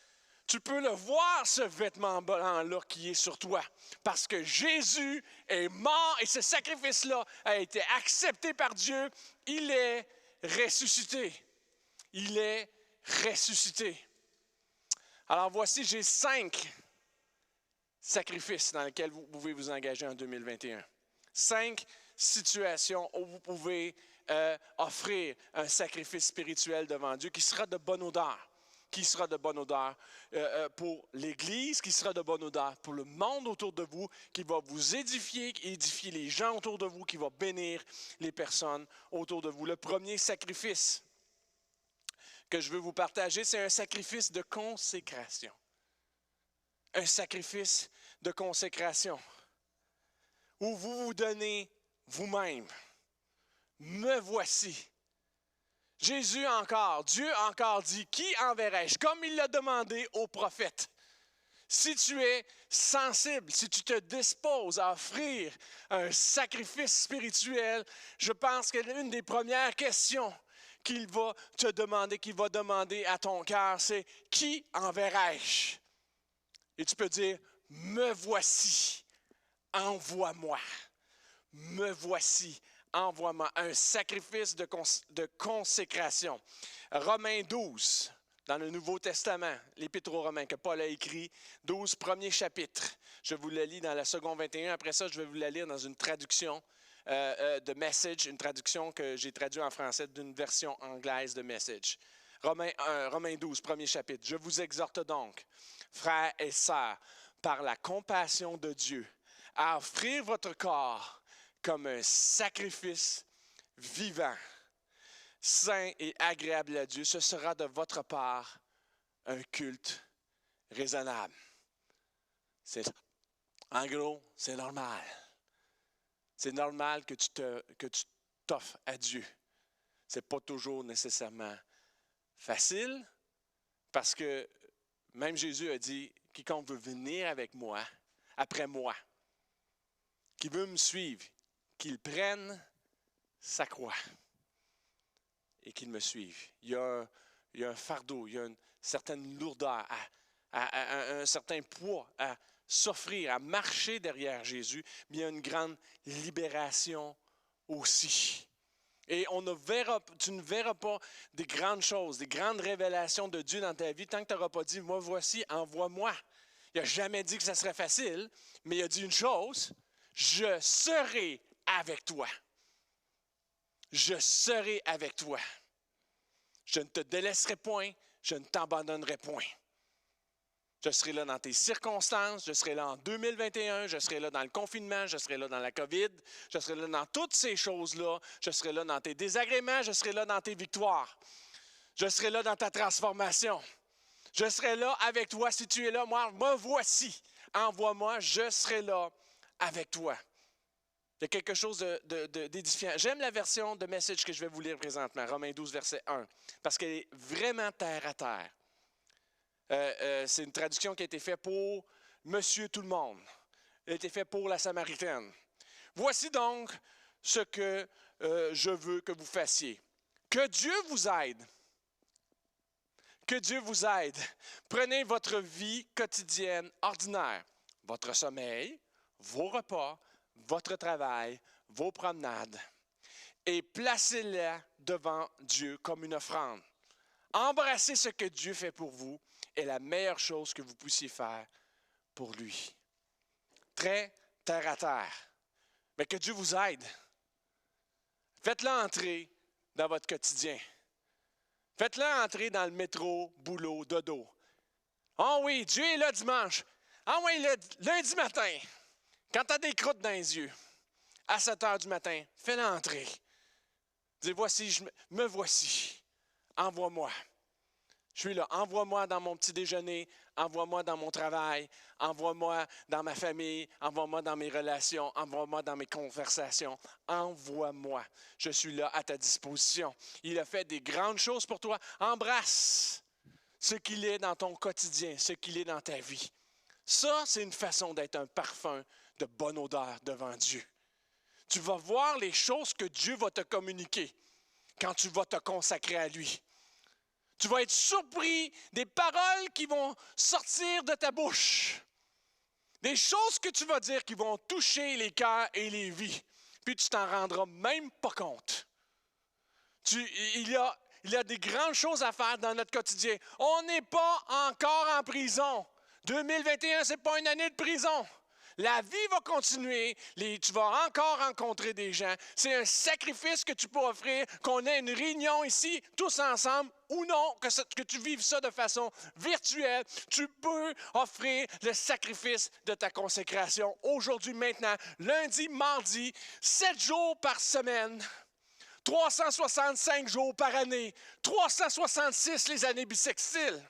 Tu peux le voir, ce vêtement blanc-là qui est sur toi. Parce que Jésus est mort et ce sacrifice-là a été accepté par Dieu. Il est ressuscité. Il est ressuscité. Alors voici, j'ai 5 sacrifices dans lesquels vous pouvez vous engager en 2021. 5 situations où vous pouvez offrir un sacrifice spirituel devant Dieu qui sera de bonne odeur. Qui sera de bonne odeur pour l'Église, qui sera de bonne odeur pour le monde autour de vous, qui va vous édifier les gens autour de vous, qui va bénir les personnes autour de vous. Le premier sacrifice que je veux vous partager, c'est un sacrifice de consécration. Un sacrifice de consécration où vous vous donnez vous-même. Me voici. Jésus encore, Dieu encore dit, qui enverrai-je? Comme il l'a demandé aux prophètes. Si tu es sensible, si tu te disposes à offrir un sacrifice spirituel, je pense que l'une des premières questions qu'il va te demander, qu'il va demander à ton cœur, c'est qui enverrai-je? Et tu peux dire, me voici, envoie-moi. Me voici, envoie-moi. Un sacrifice de consécration. Romains 12, dans le Nouveau Testament, l'Épître aux Romains que Paul a écrit, 12, premier chapitre. Je vous le lis dans la seconde 21. Après ça, je vais vous la lire dans une traduction de Message, une traduction que j'ai traduite en français d'une version anglaise de Message. Romains 12, premier chapitre. Je vous exhorte donc, frères et sœurs, par la compassion de Dieu, à offrir votre corps comme un sacrifice vivant, saint et agréable à Dieu. Ce sera de votre part un culte raisonnable. En gros, c'est normal. C'est normal que tu t'offres à Dieu. Ce n'est pas toujours nécessairement facile, parce que même Jésus a dit, quiconque veut venir avec moi, après moi, qui veut me suivre, qu'il prenne sa croix et qu'il me suive. Il y a un fardeau, il y a une certaine lourdeur, un certain poids à s'offrir, à marcher derrière Jésus, mais il y a une grande libération aussi. Et tu ne verras pas des grandes choses, des grandes révélations de Dieu dans ta vie tant que tu n'auras pas dit, moi voici, envoie-moi. Il n'a jamais dit que ça serait facile, mais il a dit une chose, je serai avec toi. Je serai avec toi. Je ne te délaisserai point, je ne t'abandonnerai point. Je serai là dans tes circonstances, je serai là en 2021, je serai là dans le confinement, je serai là dans la COVID, je serai là dans toutes ces choses-là, je serai là dans tes désagréments, je serai là dans tes victoires, je serai là dans ta transformation. Je serai là avec toi si tu es là. Moi, me voici, envoie-moi, je serai là avec toi. Il y a quelque chose d'édifiant. J'aime la version de Message que je vais vous lire présentement, Romains 12, verset 1, parce qu'elle est vraiment terre à terre. C'est une traduction qui a été faite pour Monsieur Tout-le-Monde. Elle a été faite pour la Samaritaine. Voici donc ce que je veux que vous fassiez. Que Dieu vous aide. Que Dieu vous aide. Prenez votre vie quotidienne ordinaire, votre sommeil, vos repas, votre travail, vos promenades, et placez-la devant Dieu comme une offrande. Embrassez ce que Dieu fait pour vous est la meilleure chose que vous puissiez faire pour lui. Très terre à terre. Mais que Dieu vous aide. Faites-le entrer dans votre quotidien. Faites-le entrer dans le métro, boulot, dodo. Ah oui, Dieu est là dimanche. Ah oui, lundi matin, quand tu as des croûtes dans les yeux, à 7 heures du matin, fais-le entrer. Dis, voici, me voici. Envoie-moi. Je suis là. Envoie-moi dans mon petit déjeuner. Envoie-moi dans mon travail. Envoie-moi dans ma famille. Envoie-moi dans mes relations. Envoie-moi dans mes conversations. Envoie-moi. Je suis là à ta disposition. Il a fait des grandes choses pour toi. Embrasse ce qu'il est dans ton quotidien, ce qu'il est dans ta vie. Ça, c'est une façon d'être un parfum de bonne odeur devant Dieu. Tu vas voir les choses que Dieu va te communiquer quand tu vas te consacrer à lui. Tu vas être surpris des paroles qui vont sortir de ta bouche. Des choses que tu vas dire qui vont toucher les cœurs et les vies. Puis tu t'en rendras même pas compte. Il y a des grandes choses à faire dans notre quotidien. On n'est pas encore en prison. 2021, ce n'est pas une année de prison. La vie va continuer, tu vas encore rencontrer des gens. C'est un sacrifice que tu peux offrir, qu'on ait une réunion ici, tous ensemble, ou non, que tu vives ça de façon virtuelle. Tu peux offrir le sacrifice de ta consécration aujourd'hui, maintenant, lundi, mardi, 7 jours par semaine, 365 jours par année, 366 les années bissextiles.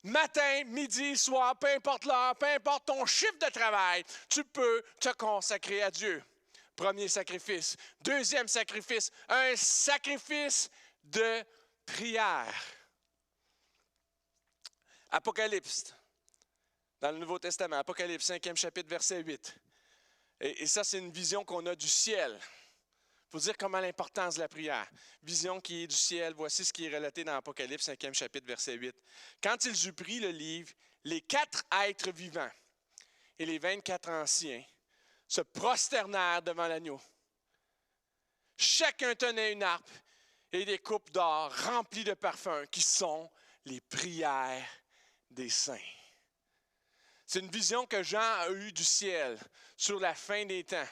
Matin, midi, soir, peu importe l'heure, peu importe ton chiffre de travail, tu peux te consacrer à Dieu. Premier sacrifice. Deuxième sacrifice, un sacrifice de prière. Apocalypse, dans le Nouveau Testament, Apocalypse, 5e chapitre, verset 8. Et ça, c'est une vision qu'on a du ciel. Il faut dire comment l'importance de la prière. Vision qui est du ciel, voici ce qui est relaté dans Apocalypse 5e chapitre, verset 8. Quand ils eurent pris le livre, les 4 êtres vivants et les 24 anciens se prosternèrent devant l'agneau. Chacun tenait une harpe et des coupes d'or remplies de parfums qui sont les prières des saints. C'est une vision que Jean a eue du ciel sur la fin des temps.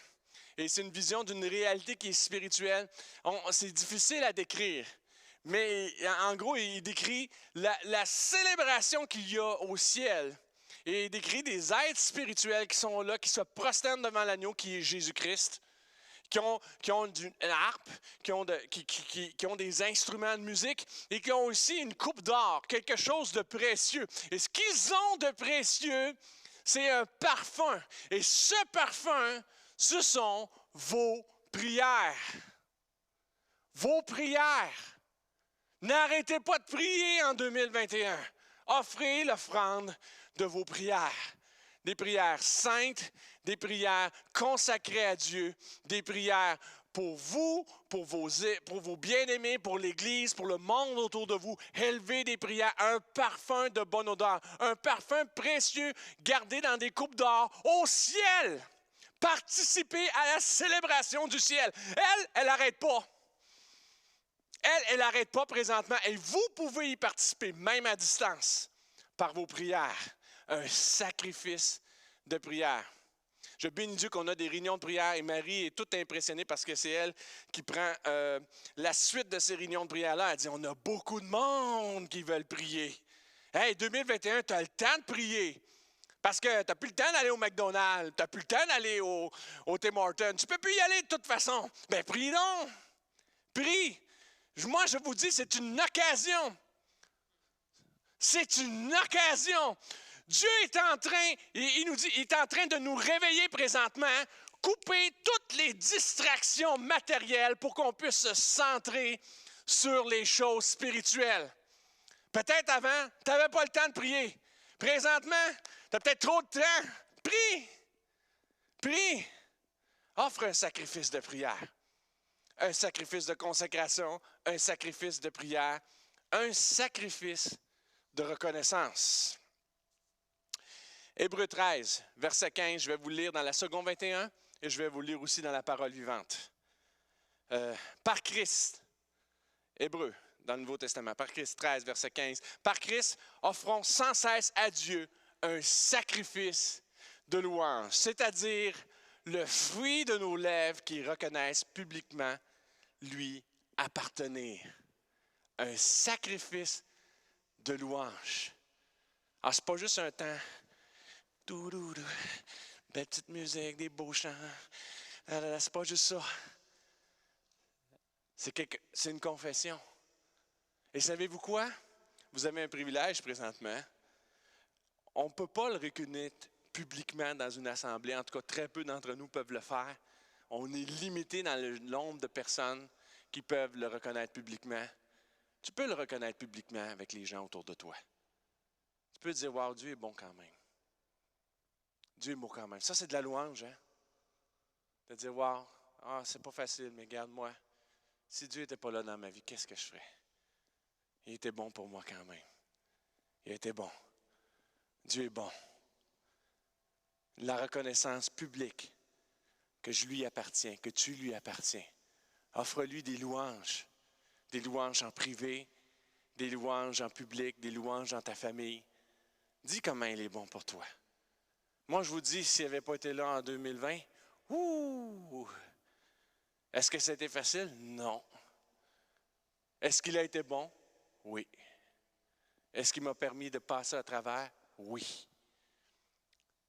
Et c'est une vision d'une réalité qui est spirituelle. C'est difficile à décrire. Mais en gros, il décrit la célébration qu'il y a au ciel. Et il décrit des êtres spirituels qui sont là, qui se prosternent devant l'agneau qui est Jésus-Christ, qui ont une harpe, qui ont des instruments de musique et qui ont aussi une coupe d'or, quelque chose de précieux. Et ce qu'ils ont de précieux, c'est un parfum. Et ce parfum, ce sont vos prières. vos prières. N'arrêtez pas de prier en 2021. Offrez l'offrande de vos prières. Des prières saintes, des prières consacrées à Dieu, des prières pour vous, pour vos bien-aimés, pour l'Église, pour le monde autour de vous. Élevez des prières, un parfum de bonne odeur, un parfum précieux gardé dans des coupes d'or au ciel. Participez à la célébration du ciel. Elle n'arrête pas. Elle n'arrête pas présentement et vous pouvez y participer, même à distance, par vos prières. Un sacrifice de prière. Je bénis Dieu qu'on a des réunions de prière et Marie est toute impressionnée parce que c'est elle qui prend la suite de ces réunions de prière-là. Elle dit, on a beaucoup de monde qui veulent prier. Hey, 2021, tu as le temps de prier. Parce que tu n'as plus le temps d'aller au McDonald's, tu n'as plus le temps d'aller au Tim Hortons. Tu ne peux plus y aller de toute façon. Bien, prie donc. Prie. Moi, je vous dis, c'est une occasion. C'est une occasion. Dieu est en train, il nous dit, il est en train de nous réveiller présentement, couper toutes les distractions matérielles pour qu'on puisse se centrer sur les choses spirituelles. Peut-être avant, tu n'avais pas le temps de prier. Présentement, tu as peut-être trop de temps. Prie. Prie. Offre un sacrifice de prière. Un sacrifice de consécration, un sacrifice de prière, un sacrifice de reconnaissance. Hébreux 13, verset 15, je vais vous le lire dans la seconde 21 et je vais vous le lire aussi dans la parole vivante. Par Christ, Hébreux, dans le Nouveau Testament, par Christ 13, verset 15, par Christ, offrons sans cesse à Dieu un sacrifice de louange, c'est-à-dire le fruit de nos lèvres qui reconnaissent publiquement lui appartenir. Un sacrifice de louange. Alors, ce n'est pas juste un temps, belle petite musique, des beaux chants. C'est pas juste ça. C'est une confession. Et savez-vous quoi? Vous avez un privilège présentement. On ne peut pas le reconnaître publiquement dans une assemblée. En tout cas, très peu d'entre nous peuvent le faire. On est limité dans le nombre de personnes qui peuvent le reconnaître publiquement. Tu peux le reconnaître publiquement avec les gens autour de toi. Tu peux dire, wow, Dieu est bon quand même. Dieu est beau quand même. Ça, c'est de la louange, hein? De dire, wow, c'est pas facile, mais regarde-moi. Si Dieu n'était pas là dans ma vie, qu'est-ce que je ferais? Il était bon pour moi quand même. Il était bon. Dieu est bon. La reconnaissance publique que je lui appartiens, que tu lui appartiens. Offre-lui des louanges en privé, des louanges en public, des louanges dans ta famille. Dis comment il est bon pour toi. Moi, je vous dis, s'il n'avait pas été là en 2020, est-ce que c'était facile? Non. Est-ce qu'il a été bon? Oui. Est-ce qu'il m'a permis de passer à travers? Oui.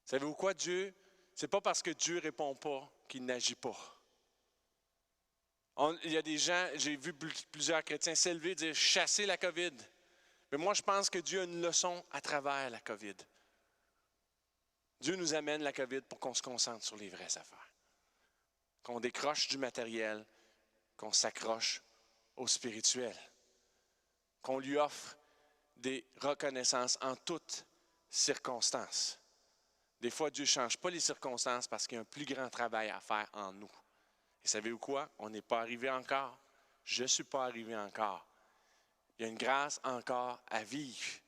Savez-vous quoi, Dieu? C'est pas parce que Dieu ne répond pas qu'il n'agit pas. Il y a des gens, j'ai vu plusieurs chrétiens s'élever et dire « chasser la COVID ». Mais moi, je pense que Dieu a une leçon à travers la COVID. Dieu nous amène la COVID pour qu'on se concentre sur les vraies affaires. Qu'on décroche du matériel, qu'on s'accroche au spirituel. Qu'on lui offre des reconnaissances en toutes circonstances. Des fois, Dieu ne change pas les circonstances parce qu'il y a un plus grand travail à faire en nous. Et savez-vous quoi? On n'est pas arrivé encore. Je ne suis pas arrivé encore. Il y a une grâce encore à vivre.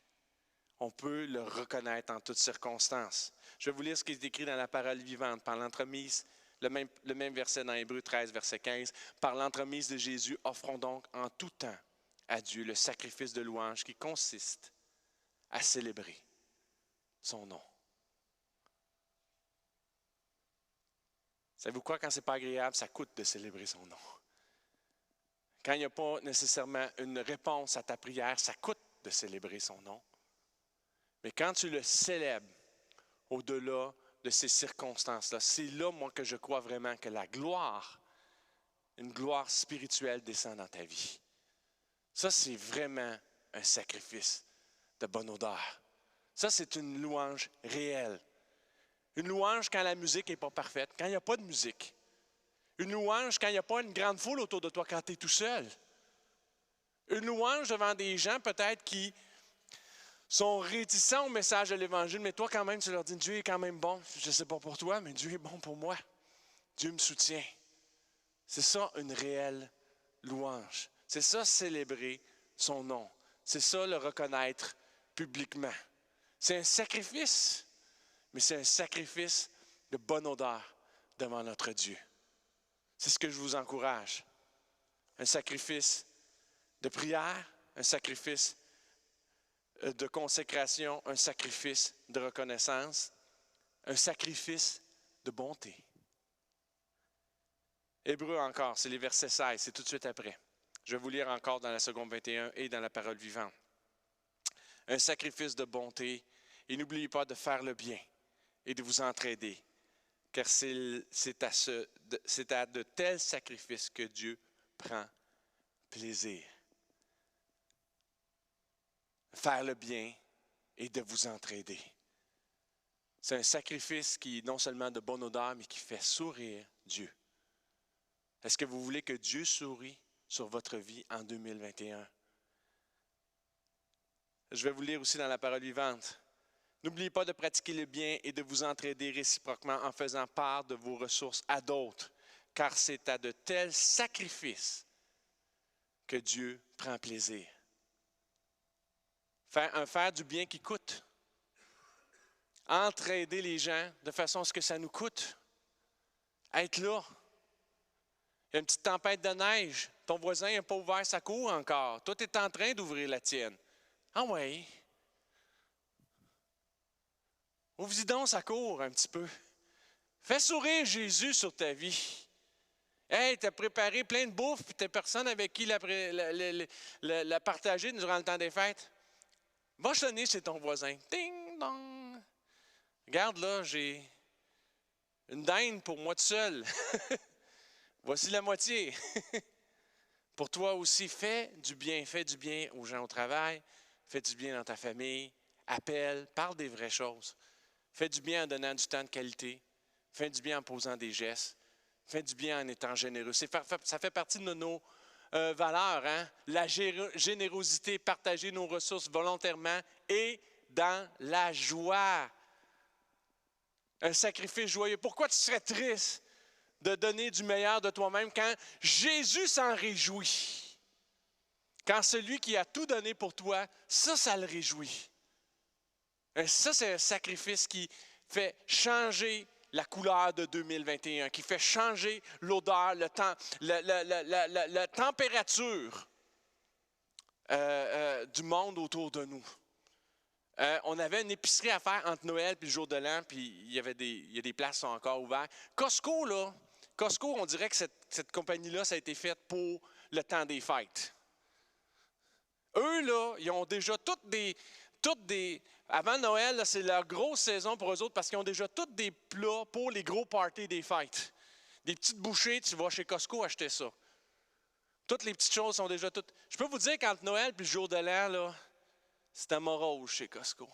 On peut le reconnaître en toutes circonstances. Je vais vous lire ce qui est écrit dans la parole vivante par l'entremise, le même verset dans Hébreux 13, verset 15. Par l'entremise de Jésus, offrons donc en tout temps à Dieu le sacrifice de louange qui consiste à célébrer son nom. Savez-vous quoi? Quand ce n'est pas agréable, ça coûte de célébrer son nom. Quand il n'y a pas nécessairement une réponse à ta prière, ça coûte de célébrer son nom. Mais quand tu le célèbres au-delà de ces circonstances-là, c'est là, moi, que je crois vraiment que la gloire, une gloire spirituelle descend dans ta vie. Ça, c'est vraiment un sacrifice de bonne odeur. Ça, c'est une louange réelle. Une louange quand la musique n'est pas parfaite, quand il n'y a pas de musique. Une louange quand il n'y a pas une grande foule autour de toi, quand tu es tout seul. Une louange devant des gens peut-être qui sont réticents au message de l'Évangile, mais toi quand même, tu leur dis, Dieu est quand même bon. Je ne sais pas pour toi, mais Dieu est bon pour moi. Dieu me soutient. C'est ça une réelle louange. C'est ça célébrer son nom. C'est ça le reconnaître publiquement. C'est un sacrifice, mais c'est un sacrifice de bonne odeur devant notre Dieu. C'est ce que je vous encourage. Un sacrifice de prière, un sacrifice de consécration, un sacrifice de reconnaissance, un sacrifice de bonté. Hébreux encore, c'est les versets 16, c'est tout de suite après. Je vais vous lire encore dans la seconde 21 et dans la parole vivante. Un sacrifice de bonté, et n'oubliez pas de faire le bien et de vous entraider, car c'est à de tels sacrifices que Dieu prend plaisir. Faire le bien et de vous entraider. C'est un sacrifice qui est non seulement de bonne odeur, mais qui fait sourire Dieu. Est-ce que vous voulez que Dieu sourie sur votre vie en 2021? Je vais vous lire aussi dans la parole vivante. N'oubliez pas de pratiquer le bien et de vous entraider réciproquement en faisant part de vos ressources à d'autres, car c'est à de tels sacrifices que Dieu prend plaisir. Faire du bien qui coûte. Entraider les gens de façon à ce que ça nous coûte. Être là. Il y a une petite tempête de neige. Ton voisin n'a pas ouvert sa cour encore. Toi, tu es en train d'ouvrir la tienne. Ah oui. Ouvre-y donc sa cour un petit peu. Fais sourire Jésus sur ta vie. Hey, tu as préparé plein de bouffe, puis tu n'as personne avec qui la partager durant le temps des fêtes. Va sonner chez ton voisin. Ding dong. Regarde là, j'ai une dinde pour moi tout seul. Voici la moitié. Pour toi aussi, fais du bien aux gens au travail, fais du bien dans ta famille, appelle, parle des vraies choses. Fais du bien en donnant du temps de qualité, fais du bien en posant des gestes, fais du bien en étant généreux. Ça fait partie de nos valeurs, hein? La générosité, partager nos ressources volontairement et dans la joie. Un sacrifice joyeux. Pourquoi tu serais triste de donner du meilleur de toi-même quand Jésus s'en réjouit? Quand celui qui a tout donné pour toi, ça le réjouit. Et ça, c'est un sacrifice qui fait changer la couleur de 2021, qui fait changer l'odeur, le temps, la température du monde autour de nous. On avait une épicerie à faire entre Noël et le jour de l'an, puis il y a des places qui sont encore ouvertes. Costco, on dirait que cette compagnie-là, ça a été faite pour le temps des fêtes. Eux, là, ils ont déjà toutes des avant Noël, là, c'est leur grosse saison pour eux autres parce qu'ils ont déjà tous des plats pour les gros parties des fêtes. Des petites bouchées, tu vas chez Costco acheter ça. Toutes les petites choses sont déjà toutes. Je peux vous dire qu'entre Noël et le jour de l'an, là, c'était morose chez Costco.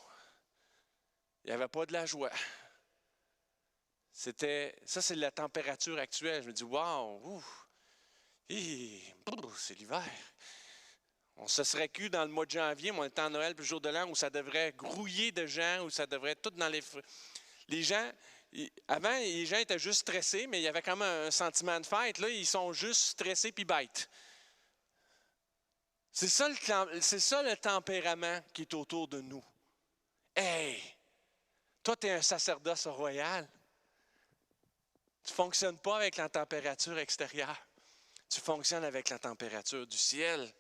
Il n'y avait pas de la joie. Ça, c'est la température actuelle. Je me dis, wow, c'est l'hiver. On se serait cru dans le mois de janvier, mais on était en Noël puis le jour de l'an où ça devrait grouiller de gens, où ça devrait tout dans les gens. Avant, les gens étaient juste stressés, mais il y avait quand même un sentiment de fête. Là, ils sont juste stressés puis bêtes. C'est ça le tempérament qui est autour de nous. Hey! Toi, tu es un sacerdoce royal. Tu ne fonctionnes pas avec la température extérieure. Tu fonctionnes avec la température du ciel.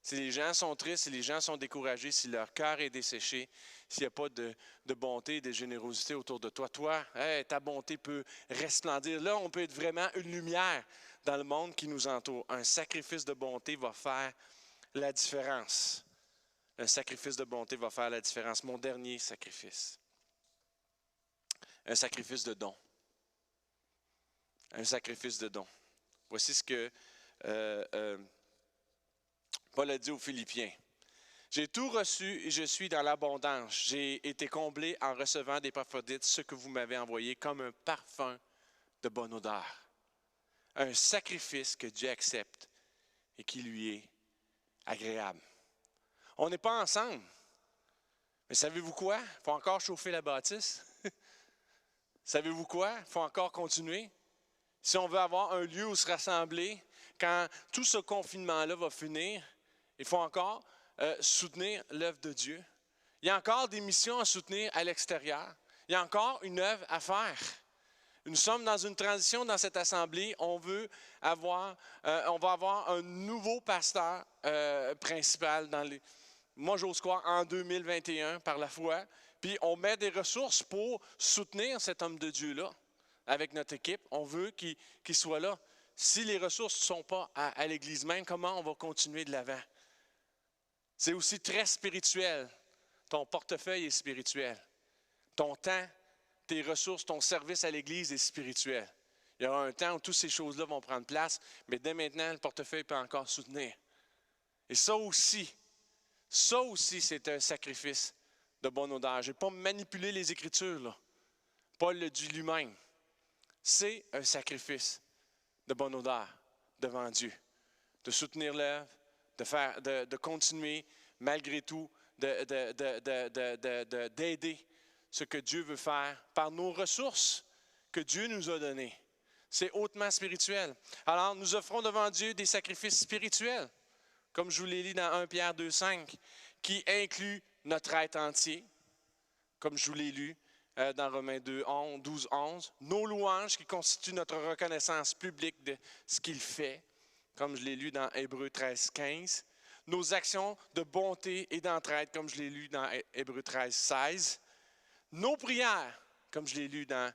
Si les gens sont tristes, si les gens sont découragés, si leur cœur est desséché, s'il n'y a pas de bonté et de générosité autour de toi, hey, ta bonté peut resplendir. Là, on peut être vraiment une lumière dans le monde qui nous entoure. Un sacrifice de bonté va faire la différence. Un sacrifice de bonté va faire la différence. Mon dernier sacrifice. Un sacrifice de don. Un sacrifice de don. Voici ce que Paul a dit aux Philippiens. J'ai tout reçu et je suis dans l'abondance. J'ai été comblé en recevant d'Épaphrodite ce que vous m'avez envoyé comme un parfum de bonne odeur. un sacrifice que Dieu accepte et qui lui est agréable. On n'est pas ensemble. Mais savez-vous quoi? Il faut encore chauffer la bâtisse. Savez-vous quoi? Il faut encore continuer. Si on veut avoir un lieu où se rassembler, quand tout ce confinement-là va finir, il faut encore soutenir l'œuvre de Dieu. Il y a encore des missions à soutenir à l'extérieur. Il y a encore une œuvre à faire. Nous sommes dans une transition dans cette assemblée. On va avoir un nouveau pasteur principal moi j'ose croire en 2021 par la foi. Puis on met des ressources pour soutenir cet homme de Dieu-là avec notre équipe. On veut qu'il soit là. Si les ressources ne sont pas à l'Église même, comment on va continuer de l'avant? C'est aussi très spirituel. Ton portefeuille est spirituel. Ton temps, tes ressources, ton service à l'Église est spirituel. Il y aura un temps où toutes ces choses-là vont prendre place, mais dès maintenant, le portefeuille peut encore soutenir. Et ça aussi, c'est un sacrifice de bonne odeur. Je n'ai pas manipulé les Écritures, là. Paul le dit lui-même. C'est un sacrifice de bonne odeur devant Dieu. De soutenir l'œuvre, de continuer malgré tout, d'aider ce que Dieu veut faire par nos ressources que Dieu nous a données. C'est hautement spirituel. Alors, nous offrons devant Dieu des sacrifices spirituels, comme je vous l'ai lu dans 1 Pierre 2,5, qui inclut notre être entier, comme je vous l'ai lu dans Romains 12, 11, nos louanges qui constituent notre reconnaissance publique de ce qu'il fait, comme je l'ai lu dans Hébreux 13, 15, nos actions de bonté et d'entraide, comme je l'ai lu dans Hébreux 13, 16, nos prières, comme je l'ai lu dans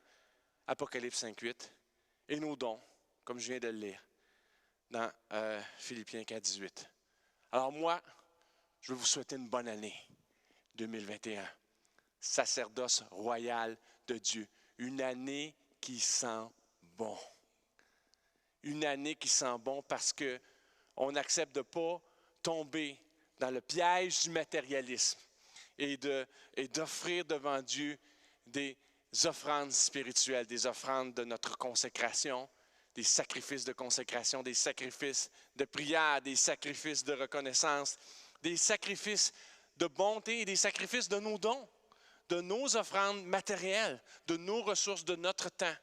Apocalypse 5, 8, et nos dons, comme je viens de le lire dans Philippiens 4, 18. Alors moi, je veux vous souhaiter une bonne année 2021. Sacerdoce royal de Dieu. Une année qui sent bon. Une année qui sent bon parce qu'on n'accepte de ne pas tomber dans le piège du matérialisme et d'offrir devant Dieu des offrandes spirituelles, des offrandes de notre consécration, des sacrifices de consécration, des sacrifices de prière, des sacrifices de reconnaissance, des sacrifices de bonté et des sacrifices de nos dons, de nos offrandes matérielles, de nos ressources, de notre temps,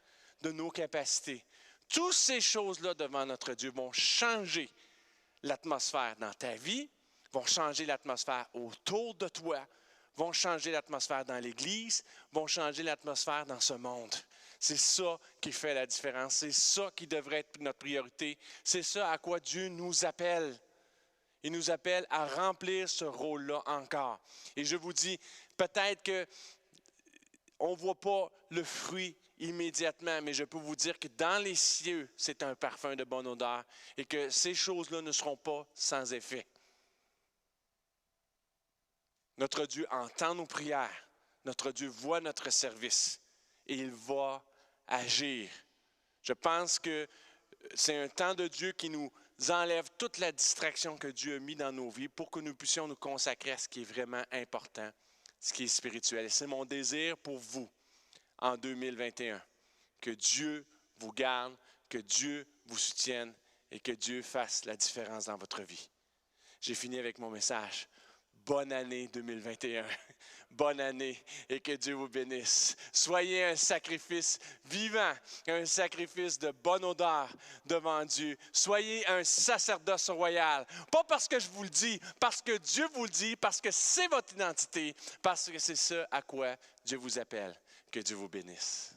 de nos capacités. Toutes ces choses-là devant notre Dieu vont changer l'atmosphère dans ta vie, vont changer l'atmosphère autour de toi, vont changer l'atmosphère dans l'Église, vont changer l'atmosphère dans ce monde. C'est ça qui fait la différence. C'est ça qui devrait être notre priorité. C'est ça à quoi Dieu nous appelle. Il nous appelle à remplir ce rôle-là encore. Et je vous dis, peut-être qu'on ne voit pas le fruit immédiatement, mais je peux vous dire que dans les cieux, c'est un parfum de bonne odeur et que ces choses-là ne seront pas sans effet. Notre Dieu entend nos prières. Notre Dieu voit notre service et il va agir. Je pense que c'est un temps de Dieu qui nous enlève toute la distraction que Dieu a mis dans nos vies pour que nous puissions nous consacrer à ce qui est vraiment important, ce qui est spirituel. Et c'est mon désir pour vous en 2021, que Dieu vous garde, que Dieu vous soutienne et que Dieu fasse la différence dans votre vie. J'ai fini avec mon message. Bonne année 2021. Bonne année et que Dieu vous bénisse. Soyez un sacrifice vivant, un sacrifice de bonne odeur devant Dieu. Soyez un sacerdoce royal. Pas parce que je vous le dis, parce que Dieu vous le dit, parce que c'est votre identité, parce que c'est ce à quoi Dieu vous appelle. Que Dieu vous bénisse.